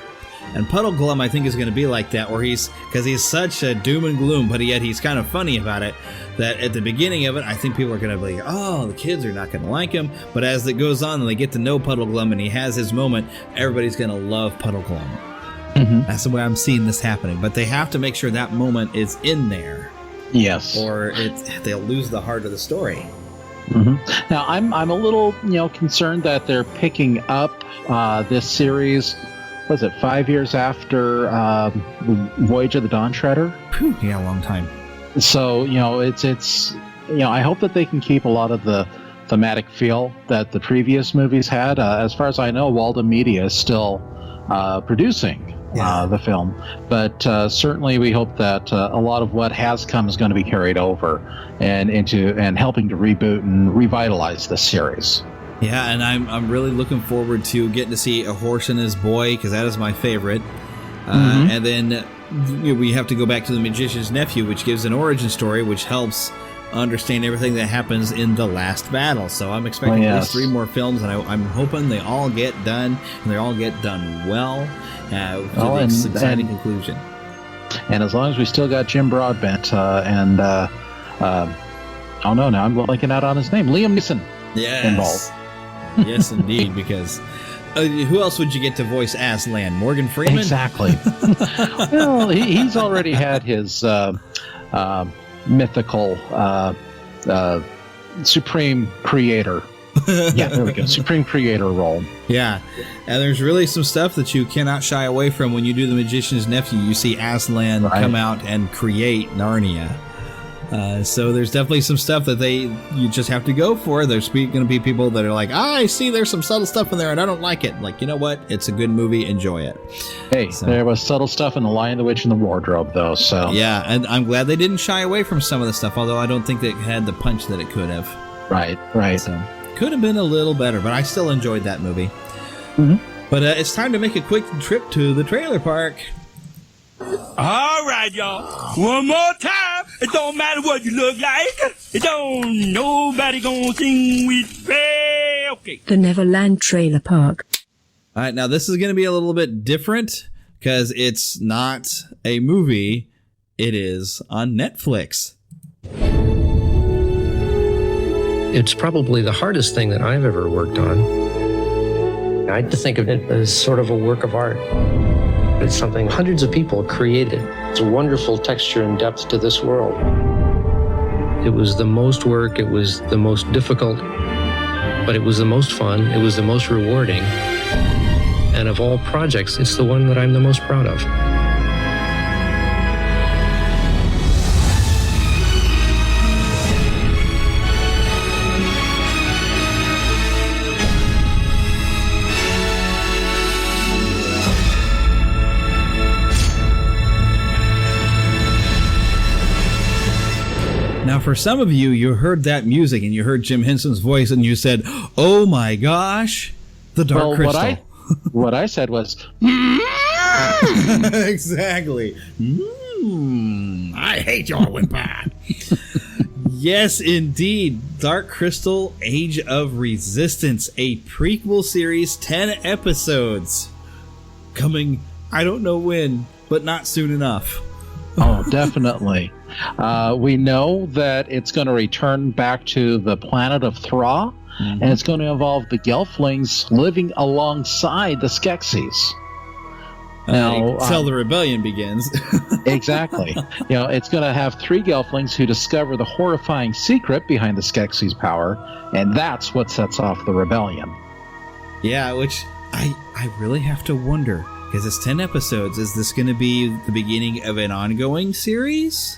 And Puddle Glum, I think, is going to be like that, where because he's such a doom and gloom, but yet he's kind of funny about it, that at the beginning of it, I think people are going to be like, the kids are not going to like him. But as it goes on and they get to know Puddle Glum and he has his moment, everybody's going to love Puddle Glum. Mm-hmm. That's the way I'm seeing this happening. But they have to make sure that moment is in there. Yes. Or they'll lose the heart of the story. Mm-hmm. Now, I'm a little, concerned that they're picking up this series. Was it 5 years after Voyage of the Dawn Treader? Yeah, a long time. So it's I hope that they can keep a lot of the thematic feel that the previous movies had. As far as I know, Walden Media is still producing the film, but certainly we hope that a lot of what has come is going to be carried over and helping to reboot and revitalize this series. Yeah, and I'm really looking forward to getting to see A Horse and His Boy, because that is my favorite. And then we have to go back to The Magician's Nephew, which gives an origin story, which helps understand everything that happens in the last battle. So I'm expecting at least 3 more films, and I'm hoping they all get done, and they all get done well, to this exciting conclusion. And as long as we still got Jim Broadbent now I'm blanking out on his name, Liam Neeson involved. Yes, indeed, because who else would you get to voice Aslan? Morgan Freeman? Exactly. Well, he's already had his mythical Supreme Creator. Yeah, there we go. Supreme Creator role. Yeah, and there's really some stuff that you cannot shy away from when you do The Magician's Nephew. You see Aslan come out and create Narnia. So there's definitely some stuff that you just have to go for. There's going to be people that are like, I see there's some subtle stuff in there and I don't like it. Like, you know what? It's a good movie. Enjoy it. Hey, there was subtle stuff in The Lion, the Witch, and the Wardrobe, though. So yeah, and I'm glad they didn't shy away from some of the stuff, although I don't think it had the punch that it could have. Right. So, could have been a little better, but I still enjoyed that movie. Mm-hmm. But it's time to make a quick trip to the trailer park. All right, y'all. One more time. It don't matter what you look like. It don't nobody gonna sing with me. Okay. The Neverland Trailer Park. All right, now this is going to be a little bit different because it's not a movie. It is on Netflix. It's probably the hardest thing that I've ever worked on. I think of it as sort of a work of art. It's something hundreds of people created. It's a wonderful texture and depth to this world. It was the most work, it was the most difficult, but it was the most fun, it was the most rewarding. And of all projects, it's the one that I'm the most proud of. Now, for some of you, you heard that music and you heard Jim Henson's voice and you said, oh my gosh, the Dark Crystal. What I said was, exactly. I hate your whimper. Yes, indeed. Dark Crystal, Age of Resistance, a prequel series, 10 episodes. Coming, I don't know when, but not soon enough. Oh, definitely. We know that it's going to return back to the planet of Thra, and it's going to involve the Gelflings living alongside the Skeksis. Now, until the rebellion begins. Exactly. It's going to have 3 Gelflings who discover the horrifying secret behind the Skeksis' power, and that's what sets off the rebellion. Yeah, which I really have to wonder, because it's 10 episodes. Is this going to be the beginning of an ongoing series?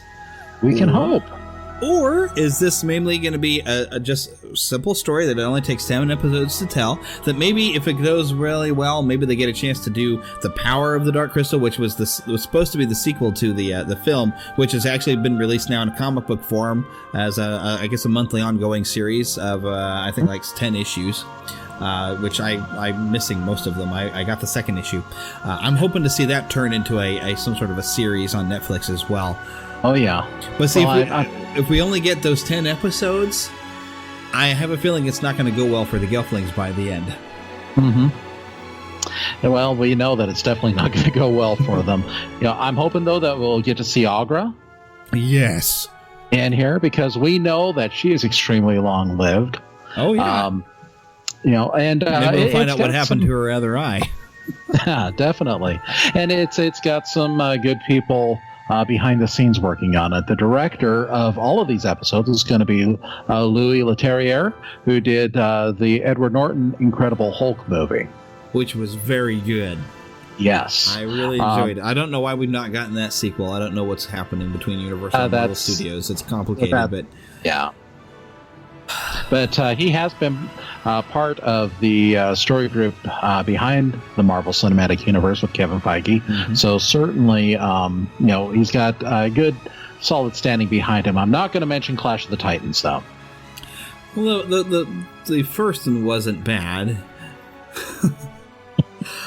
We can hope. Or is this mainly going to be a just simple story that it only takes 7 episodes to tell? That maybe if it goes really well, maybe they get a chance to do The Power of the Dark Crystal, which was supposed to be the sequel to the film, which has actually been released now in a comic book form as I guess a monthly ongoing series of I think like 10 issues. which I'm missing most of them. I got the second issue. I'm hoping to see that turn into some sort of a series on Netflix as well. Oh, yeah. But see, if we only get those 10 episodes, I have a feeling it's not going to go well for the Gelflings by the end. Mm-hmm. Well, we know that it's definitely not going to go well for them. I'm hoping, though, that we'll get to see Agra. Yes. In here, because we know that she is extremely long-lived. Oh, yeah. And maybe we'll find out what happened to her other eye. Yeah, definitely. And it's got some good people behind the scenes working on it. The director of all of these episodes is going to be Louis Leterrier, who did the Edward Norton Incredible Hulk movie. Which was very good. Yes. I really enjoyed it. I don't know why we've not gotten that sequel. I don't know what's happening between Universal and Marvel Studios. It's complicated, but... Yeah. But he has been part of the story group behind the Marvel Cinematic Universe with Kevin Feige. Mm-hmm. So certainly, he's got a good, solid standing behind him. I'm not going to mention Clash of the Titans, though. Well, the first one wasn't bad.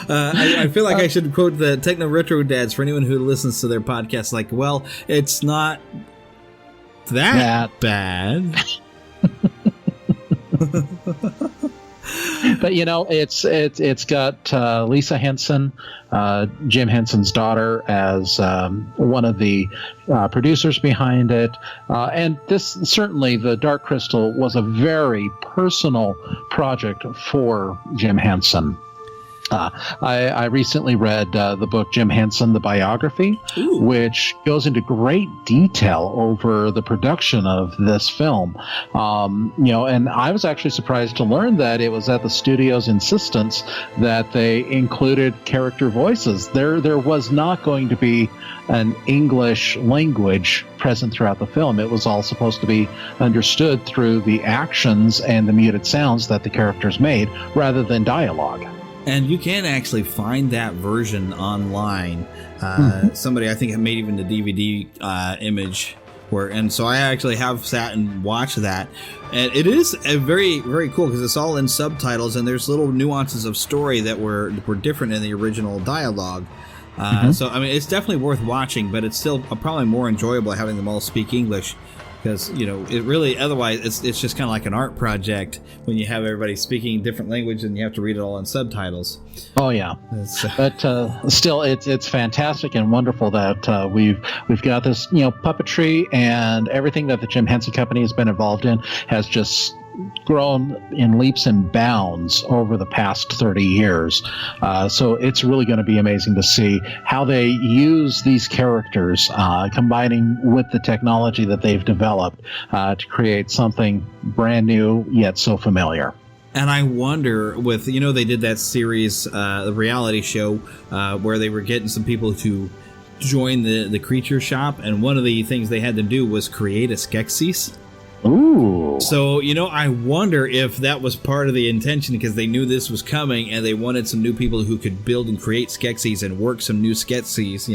I feel like I should quote the Techno Retro Dads for anyone who listens to their podcast. Like, well, it's not that bad. But it's got Lisa Henson, Jim Henson's daughter, as one of the producers behind it, and this certainly, the Dark Crystal was a very personal project for Jim Henson. I recently read the book Jim Henson, the biography, which goes into great detail over the production of this film. And I was actually surprised to learn that it was at the studio's insistence that they included character voices. There was not going to be an English language present throughout the film. It was all supposed to be understood through the actions and the muted sounds that the characters made, rather than dialogue. And you can actually find that version online. Somebody, I think, made even the DVD image. And so I actually have sat and watched that. And it is very, very cool because it's all in subtitles and there's little nuances of story that were different in the original dialogue. So, I mean, it's definitely worth watching, but it's still probably more enjoyable having them all speak English. Because, it really, otherwise, it's just kind of like an art project when you have everybody speaking different language and you have to read it all in subtitles. Oh, yeah. But still, it's fantastic and wonderful that we've got this, puppetry, and everything that the Jim Henson Company has been involved in has just grown in leaps and bounds over the past 30 years. So it's really going to be amazing to see how they use these characters, combining with the technology that they've developed to create something brand new yet so familiar. And I wonder with, they did that series, the reality show, where they were getting some people to join the creature shop. And one of the things they had to do was create a Skeksis. Ooh. So, I wonder if that was part of the intention because they knew this was coming and they wanted some new people who could build and create Skeksis and work some new Skeksis,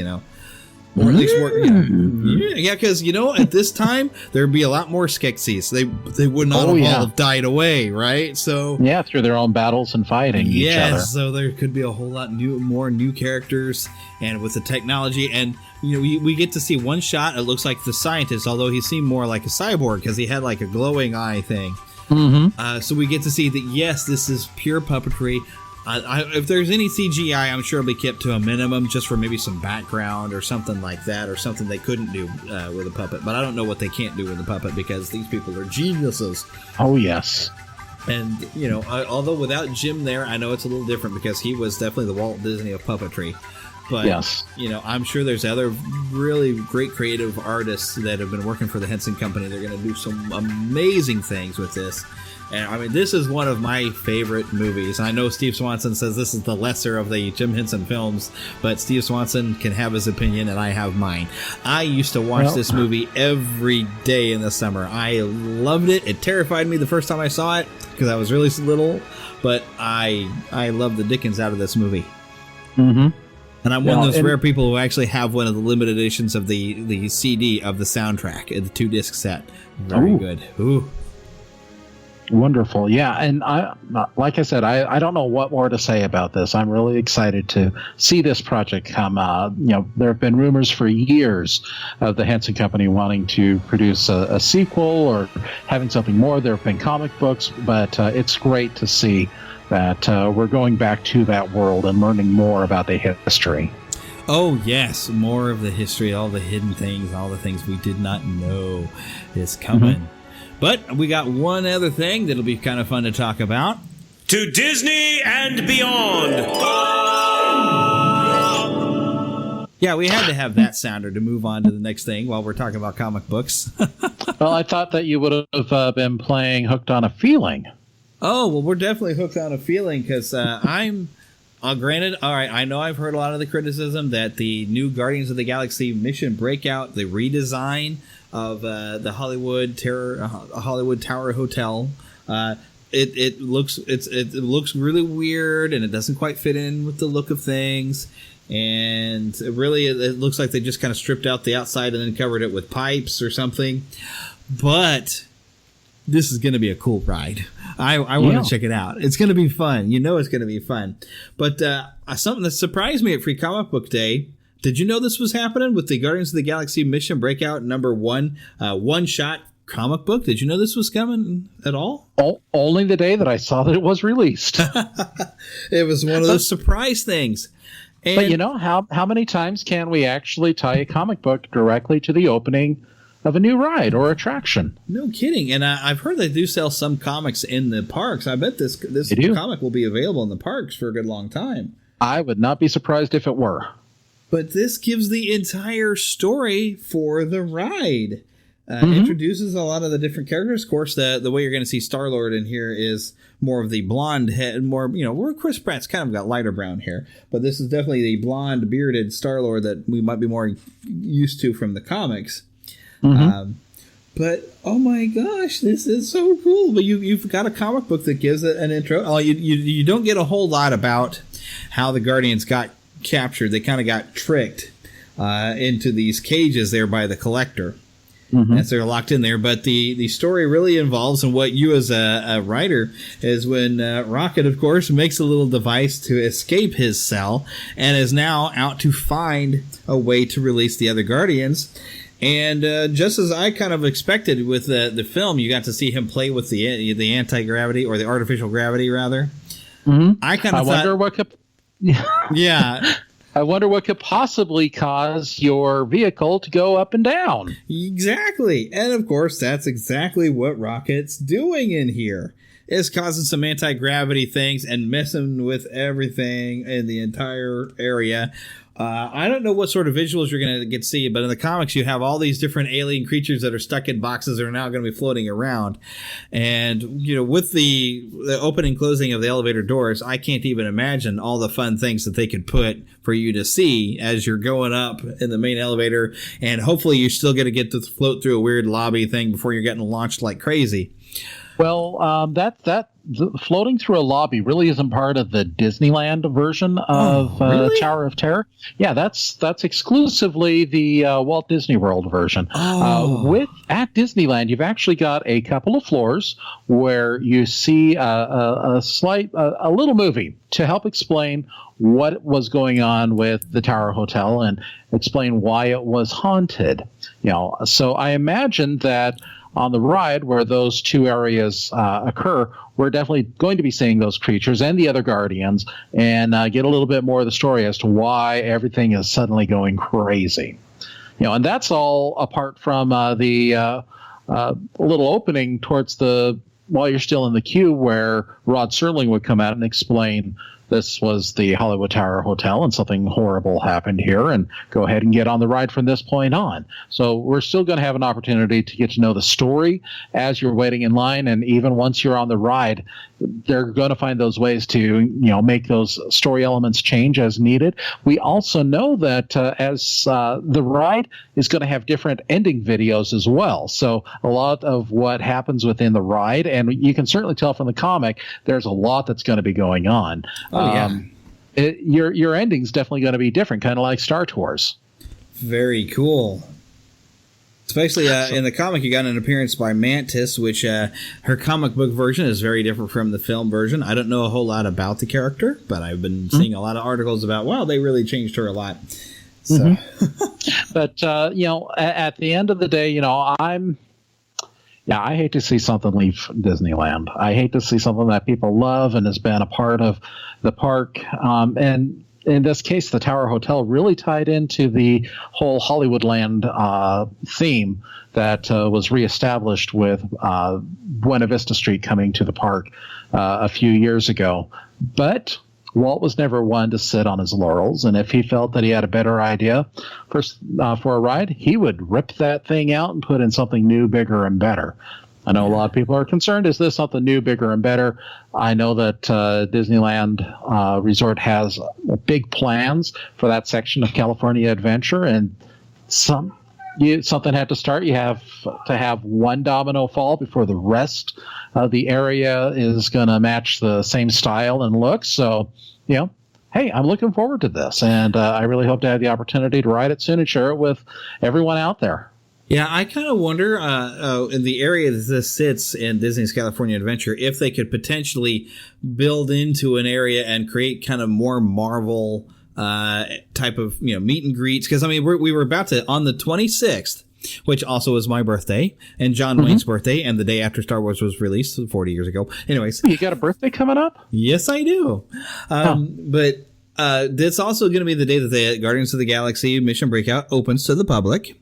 Or at least work. Yeah, because, at this time, there'd be a lot more Skeksis. They would not all have died away, right? So yeah, through their own battles and fighting each other. So there could be a whole lot more new characters and with the technology. And, we get to see one shot. It looks like the scientist, although he seemed more like a cyborg because he had like a glowing eye thing. Mm-hmm. So we get to see that, yes, this is pure puppetry. If there's any CGI, I'm sure it'll be kept to a minimum just for maybe some background or something like that, or something they couldn't do with a puppet. But I don't know what they can't do with a puppet because these people are geniuses. Oh, yes. And, although without Jim there, I know it's a little different because he was definitely the Walt Disney of puppetry. But, yes. I'm sure there's other really great creative artists that have been working for the Henson Company. They're going to do some amazing things with this. And, I mean, this is one of my favorite movies. I know Steve Swanson says this is the lesser of the Jim Henson films, but Steve Swanson can have his opinion and I have mine. I used to watch this movie every day in the summer. I loved it. It terrified me the first time I saw it because I was really little, but I loved the dickens out of this movie. Mm-hmm. And I'm one of those rare people who actually have one of the limited editions of the CD of the soundtrack, the 2-disc set. Very good. Ooh. Wonderful. Yeah. And like I said, I don't know what more to say about this. I'm really excited to see this project come. There have been rumors for years of the Henson Company wanting to produce a sequel or having something more. There have been comic books, but it's great to see that we're going back to that world and learning more about the history. Oh, yes. More of the history, all the hidden things, all the things we did not know is coming. Mm-hmm. But we got one other thing that'll be kind of fun to talk about. To Disney and beyond. Yeah, we had to have that sounder to move on to the next thing while we're talking about comic books. Well, I thought that you would have been playing Hooked on a Feeling. Oh, well, we're definitely hooked on a feeling because I'm... granted, all right, I know I've heard a lot of the criticism that the new Guardians of the Galaxy Mission Breakout, the redesign of the Hollywood Tower Hotel, it looks really weird and it doesn't quite fit in with the look of things. And it looks like they just kind of stripped out the outside and then covered it with pipes or something. But this is going to be a cool ride. I want to check it out. It's going to be fun. You know it's going to be fun. But something that surprised me at Free Comic Book Day, did you know this was happening with the Guardians of the Galaxy Mission Breakout #1 one-shot comic book? Did you know this was coming at all? Only the day that I saw that it was released. It was one of those surprise things. And, but you know, how many times can we actually tie a comic book directly to the opening of a new ride or attraction? No kidding. And I've heard they do sell some comics in the parks. I bet this comic will be available in the parks for a good long time. I would not be surprised if it were. But this gives the entire story for the ride. Introduces a lot of the different characters. Of course, the way you're going to see Star-Lord in here is more of the blonde head, where Chris Pratt's kind of got lighter brown hair. But this is definitely the blonde, bearded Star-Lord that we might be more used to from the comics. Mm-hmm. But oh my gosh, this is so cool! But you've got a comic book that gives it an intro. Oh, you don't get a whole lot about how the Guardians got captured. They kind of got tricked into these cages there by the Collector, and so they're locked in there. But the story really involves, and what you as a writer is when Rocket, of course, makes a little device to escape his cell and is now out to find a way to release the other Guardians. And just as I kind of expected with the film, you got to see him play with the anti-gravity, or the artificial gravity, rather. Mm-hmm. I kind of wonder what could... Yeah. I wonder what could possibly cause your vehicle to go up and down. Exactly. And, of course, that's exactly what Rocket's doing in here. Is causing some anti-gravity things and messing with everything in the entire area. I don't know what sort of visuals you're going to get to see, but in the comics you have all these different alien creatures that are stuck in boxes that are now going to be floating around. And, with the opening and closing of the elevator doors, I can't even imagine all the fun things that they could put for you to see as you're going up in the main elevator. And hopefully you're still going to get to float through a weird lobby thing before you're getting launched like crazy. Well, that floating through a lobby really isn't part of the Disneyland version of really? Tower of Terror. Yeah, that's exclusively the Walt Disney World version. At Disneyland, you've actually got a couple of floors where you see a little movie to help explain what was going on with the Tower Hotel and explain why it was haunted. So I imagine that on the ride where those two areas occur, we're definitely going to be seeing those creatures and the other Guardians and get a little bit more of the story as to why everything is suddenly going crazy. And that's all apart from the little opening towards while you're still in the queue where Rod Serling would come out and explain this was the Hollywood Tower Hotel and something horrible happened here, and go ahead and get on the ride from this point on. So we're still going to have an opportunity to get to know the story as you're waiting in line, and even once you're on the ride, they're going to find those ways to make those story elements change as needed. We also know that as the ride is going to have different ending videos as well. So a lot of what happens within the ride, and you can certainly tell from the comic, there's a lot that's going to be going on. Your ending's definitely going to be different, kind of like Star Tours. Very cool. Especially in the comic, you got an appearance by Mantis, which her comic book version is very different from the film version. I don't know a whole lot about the character, but I've been seeing a lot of articles about, wow, they really changed her a lot. So. But, at the end of the day, I hate to see something leave Disneyland. I hate to see something that people love and has been a part of the park. And in this case, the Tower Hotel really tied into the whole Hollywoodland theme that was reestablished with Buena Vista Street coming to the park a few years ago. But Walt was never one to sit on his laurels, and if he felt that he had a better idea for a ride, he would rip that thing out and put in something new, bigger, and better. I know a lot of people are concerned, is this something new, bigger, and better? I know that Disneyland Resort has big plans for that section of California Adventure, and something had to start. You have to have one domino fall before the rest of the area is going to match the same style and look. So, hey, I'm looking forward to this, and I really hope to have the opportunity to ride it soon and share it with everyone out there. Yeah, I kind of wonder, in the area that this sits in Disney's California Adventure, if they could potentially build into an area and create kind of more Marvel type of, meet and greets. Because, we were about to, on the 26th, which also is my birthday, and John Wayne's birthday, and the day after Star Wars was released 40 years ago. Anyways. You got a birthday coming up? Yes, I do. But that's also going to be the day that the Guardians of the Galaxy Mission Breakout opens to the public.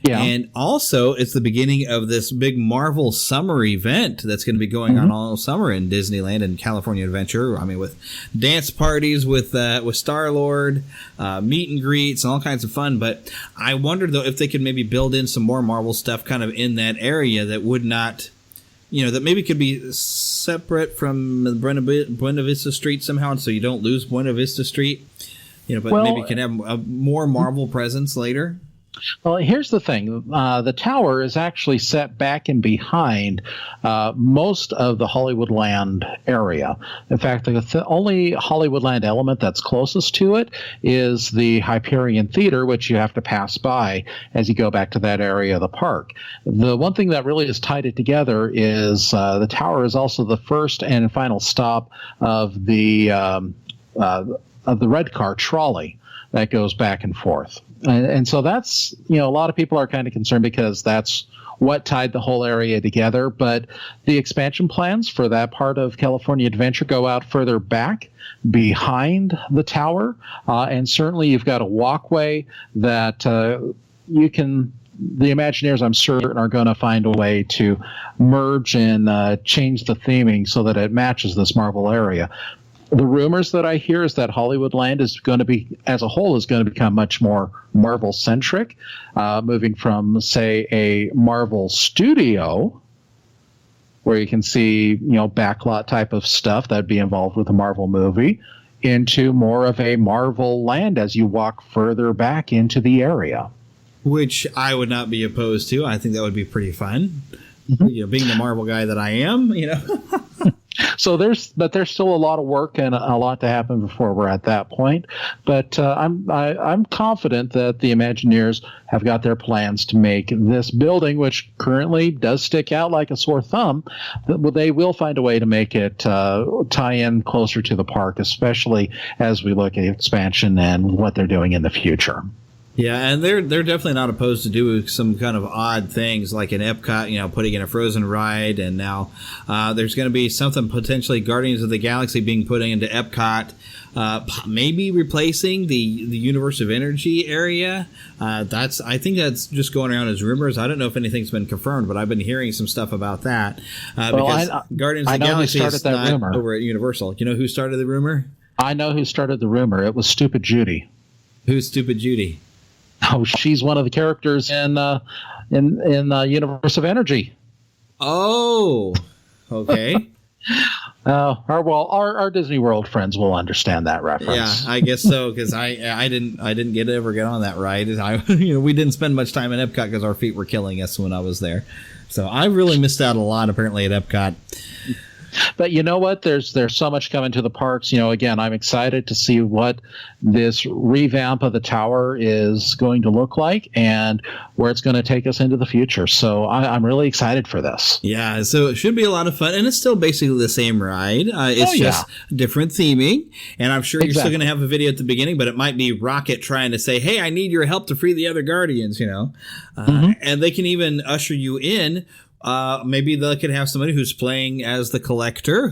Yeah. And also, it's the beginning of this big Marvel summer event that's going to be going on all summer in Disneyland and California Adventure. With dance parties with Star-Lord, meet and greets, and all kinds of fun. But I wonder, though, if they could maybe build in some more Marvel stuff kind of in that area that would not, that maybe could be separate from Buena Vista Street somehow, so you don't lose Buena Vista Street. But maybe you can have a more Marvel presence later. Well, here's the thing. The tower is actually set back and behind most of the Hollywoodland area. In fact, the only Hollywoodland element that's closest to it is the Hyperion Theater, which you have to pass by as you go back to that area of the park. The one thing that really has tied it together is the tower is also the first and final stop of the red car trolley that goes back and forth. And so that's, a lot of people are kind of concerned because that's what tied the whole area together. But the expansion plans for that part of California Adventure go out further back behind the tower. And certainly you've got a walkway that the Imagineers, I'm certain, are going to find a way to merge and change the theming so that it matches this Marvel area. The rumors that I hear is that Hollywoodland is going to be, as a whole, is going to become much more Marvel-centric, moving from, say, a Marvel studio, where you can see, backlot type of stuff that would be involved with a Marvel movie, into more of a Marvel land as you walk further back into the area. Which I would not be opposed to. I think that would be pretty fun. Being the Marvel guy that I am, So there's still a lot of work and a lot to happen before we're at that point. But I'm confident that the Imagineers have got their plans to make this building, which currently does stick out like a sore thumb, that they will find a way to make it tie in closer to the park, especially as we look at expansion and what they're doing in the future. Yeah, and they're definitely not opposed to doing some kind of odd things like in Epcot, putting in a Frozen ride, and now there's going to be something potentially Guardians of the Galaxy being put into Epcot, maybe replacing the Universe of Energy area. I think that's just going around as rumors. I don't know if anything's been confirmed, but I've been hearing some stuff about that because Guardians of the Galaxy is not rumor over at Universal. You know who started the rumor? I know who started the rumor. It was Stupid Judy. Who's Stupid Judy? Oh, she's one of the characters in Universe of Energy. Oh, okay. Our Disney World friends will understand that reference. Yeah, I guess so, because I didn't ever get on that ride. We didn't spend much time in Epcot because our feet were killing us when I was there. So I really missed out a lot apparently at Epcot. But you know what? There's so much coming to the parks. Again, I'm excited to see what this revamp of the tower is going to look like and where it's going to take us into the future. So I'm really excited for this. Yeah, so it should be a lot of fun, and it's still basically the same ride. It's just different theming, and I'm sure you're still going to have a video at the beginning, but it might be Rocket trying to say, "Hey, I need your help to free the other Guardians," and they can even usher you in. Maybe they could have somebody who's playing as the Collector,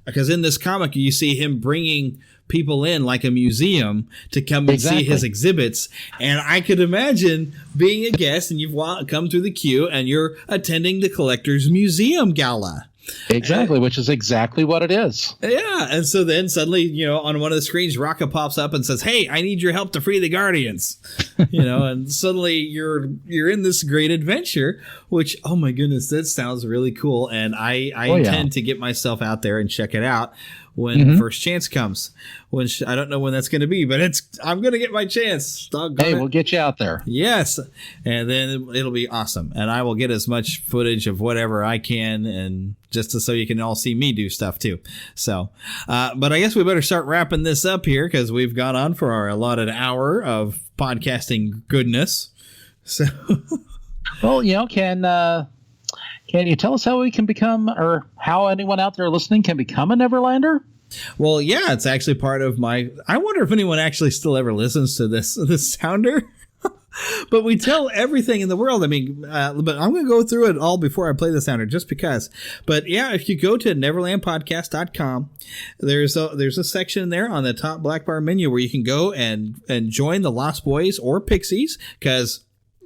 because in this comic you see him bringing people in like a museum to come and see his exhibits. And I could imagine being a guest and you've come through the queue and you're attending the Collector's Museum Gala. Exactly, which is exactly what it is. Yeah, and so then suddenly, on one of the screens, Rocket pops up and says, "Hey, I need your help to free the Guardians." And suddenly you're in this great adventure, which, oh my goodness, that sounds really cool. And I intend to get myself out there and check it out when the first chance comes. Which I don't know when that's going to be, but I'm going to get my chance. Hey, we'll get you out there. Yes, and then it'll be awesome, and I will get as much footage of whatever I can, and just so you can all see me do stuff too. So, but I guess we better start wrapping this up here because we've gone on for our allotted hour of podcasting goodness. So, well, can you tell us how we can become, or how anyone out there listening can become a Neverlander? Well, yeah, it's actually part of I wonder if anyone actually still ever listens to this sounder. But we tell everything in the world. I mean, but I'm going to go through it all before I play the sounder just because. But yeah, if you go to neverlandpodcast.com, there's a section there on the top black bar menu where you can go and join the Lost Boys or Pixies, because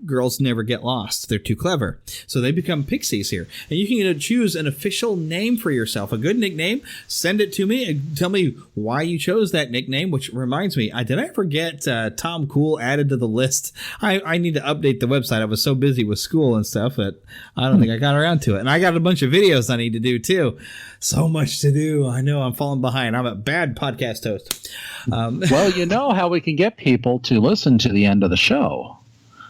girls never get lost. They're too clever. So they become pixies here. And you can choose an official name for yourself, a good nickname. Send it to me and tell me why you chose that nickname, which reminds me, did I forget Tom Cool added to the list? I need to update the website. I was so busy with school and stuff that I don't think I got around to it. And I got a bunch of videos I need to do too. So much to do. I know I'm falling behind. I'm a bad podcast host. Well, you know how we can get people to listen to the end of the show.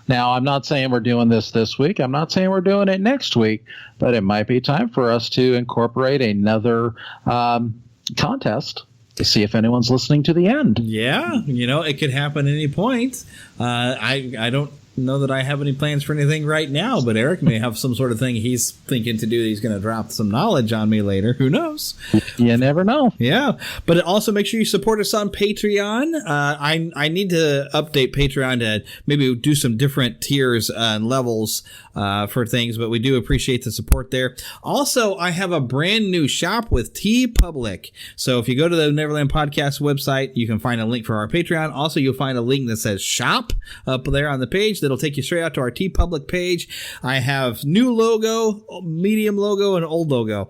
Now, I'm not saying we're doing this week. I'm not saying we're doing it next week, but it might be time for us to incorporate another contest to see if anyone's listening to the end. Yeah, it could happen at any point. I don't know that I have any plans for anything right now, but Eric may have some sort of thing he's thinking to do. He's going to drop some knowledge on me later. Who knows? You never know. Yeah, but also make sure you support us on Patreon. I need to update Patreon to maybe do some different tiers and levels for things, but we do appreciate the support there. Also, I have a brand new shop with TeePublic. So if you go to the Neverland Podcast website, you can find a link for our Patreon. Also, you'll find a link that says shop up there on the page. That'll take you straight out to our TeePublic page. I have new logo, medium logo, and old logo.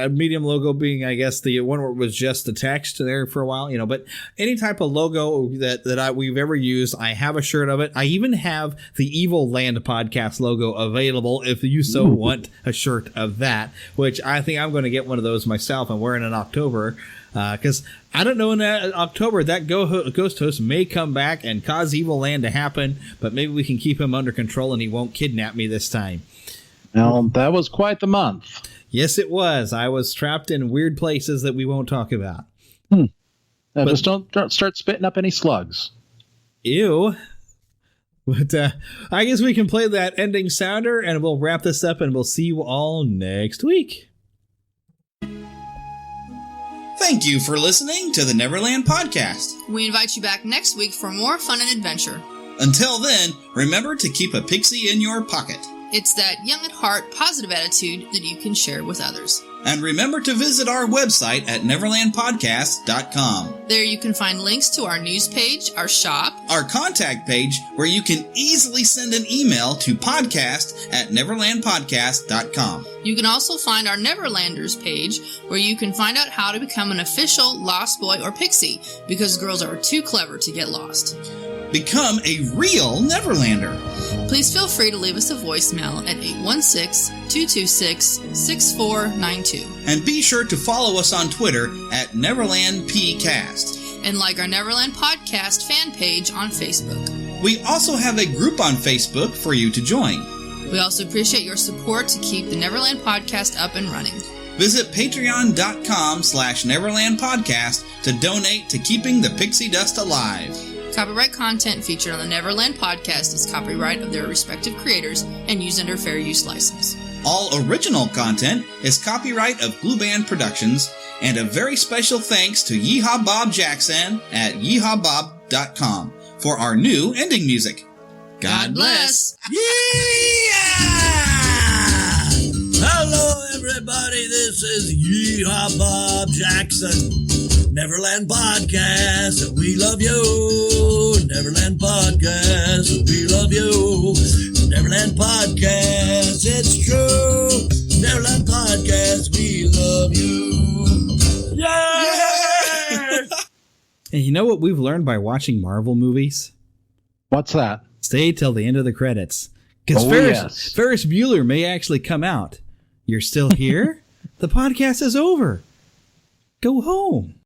Medium logo being, I guess, the one where it was just the text there for a while, but any type of logo that we've ever used, I have a shirt of it. I even have the Evil Land Podcast logo available if you so want a shirt of that, which I think I'm going to get one of those myself and wear it in October. Because I don't know, in October that ghost host may come back and cause Evil Land to happen, but maybe we can keep him under control and he won't kidnap me this time. Well, that was quite the month. Yes, it was. I was trapped in weird places that we won't talk about. But just don't start spitting up any slugs. Ew. But I guess we can play that ending sounder and we'll wrap this up and we'll see you all next week. Thank you for listening to the Neverland Podcast. We invite you back next week for more fun and adventure. Until then, remember to keep a pixie in your pocket. It's that young at heart, positive attitude that you can share with others. And remember to visit our website at neverlandpodcast.com. There you can find links to our news page, our shop, our contact page, where you can easily send an email to podcast@neverlandpodcast.com. You can also find our Neverlanders page, where you can find out how to become an official Lost Boy or Pixie, because girls are too clever to get lost. Become a real Neverlander. Please feel free to leave us a voicemail at 816-226-6492. And be sure to follow us on Twitter at NeverlandPcast. And like our Neverland Podcast fan page on Facebook. We also have a group on Facebook for you to join. We also appreciate your support to keep the Neverland Podcast up and running. Visit patreon.com/Neverland Podcast to donate to keeping the pixie dust alive. Copyright content featured on the Neverland Podcast is copyright of their respective creators and used under fair use license. All original content is copyright of Blue Band Productions, and a very special thanks to Yeehaw Bob Jackson at yeehawbob.com for our new ending music. God bless. Hello, everybody. This is Yeehaw Bob Jackson. Neverland Podcast, we love you. Neverland Podcast, we love you. Neverland Podcast, it's true. Neverland Podcast, we love you. Yeah! And you know what we've learned by watching Marvel movies? What's that? Stay till the end of the credits. Because Ferris Bueller may actually come out. You're still here? The podcast is over. Go home.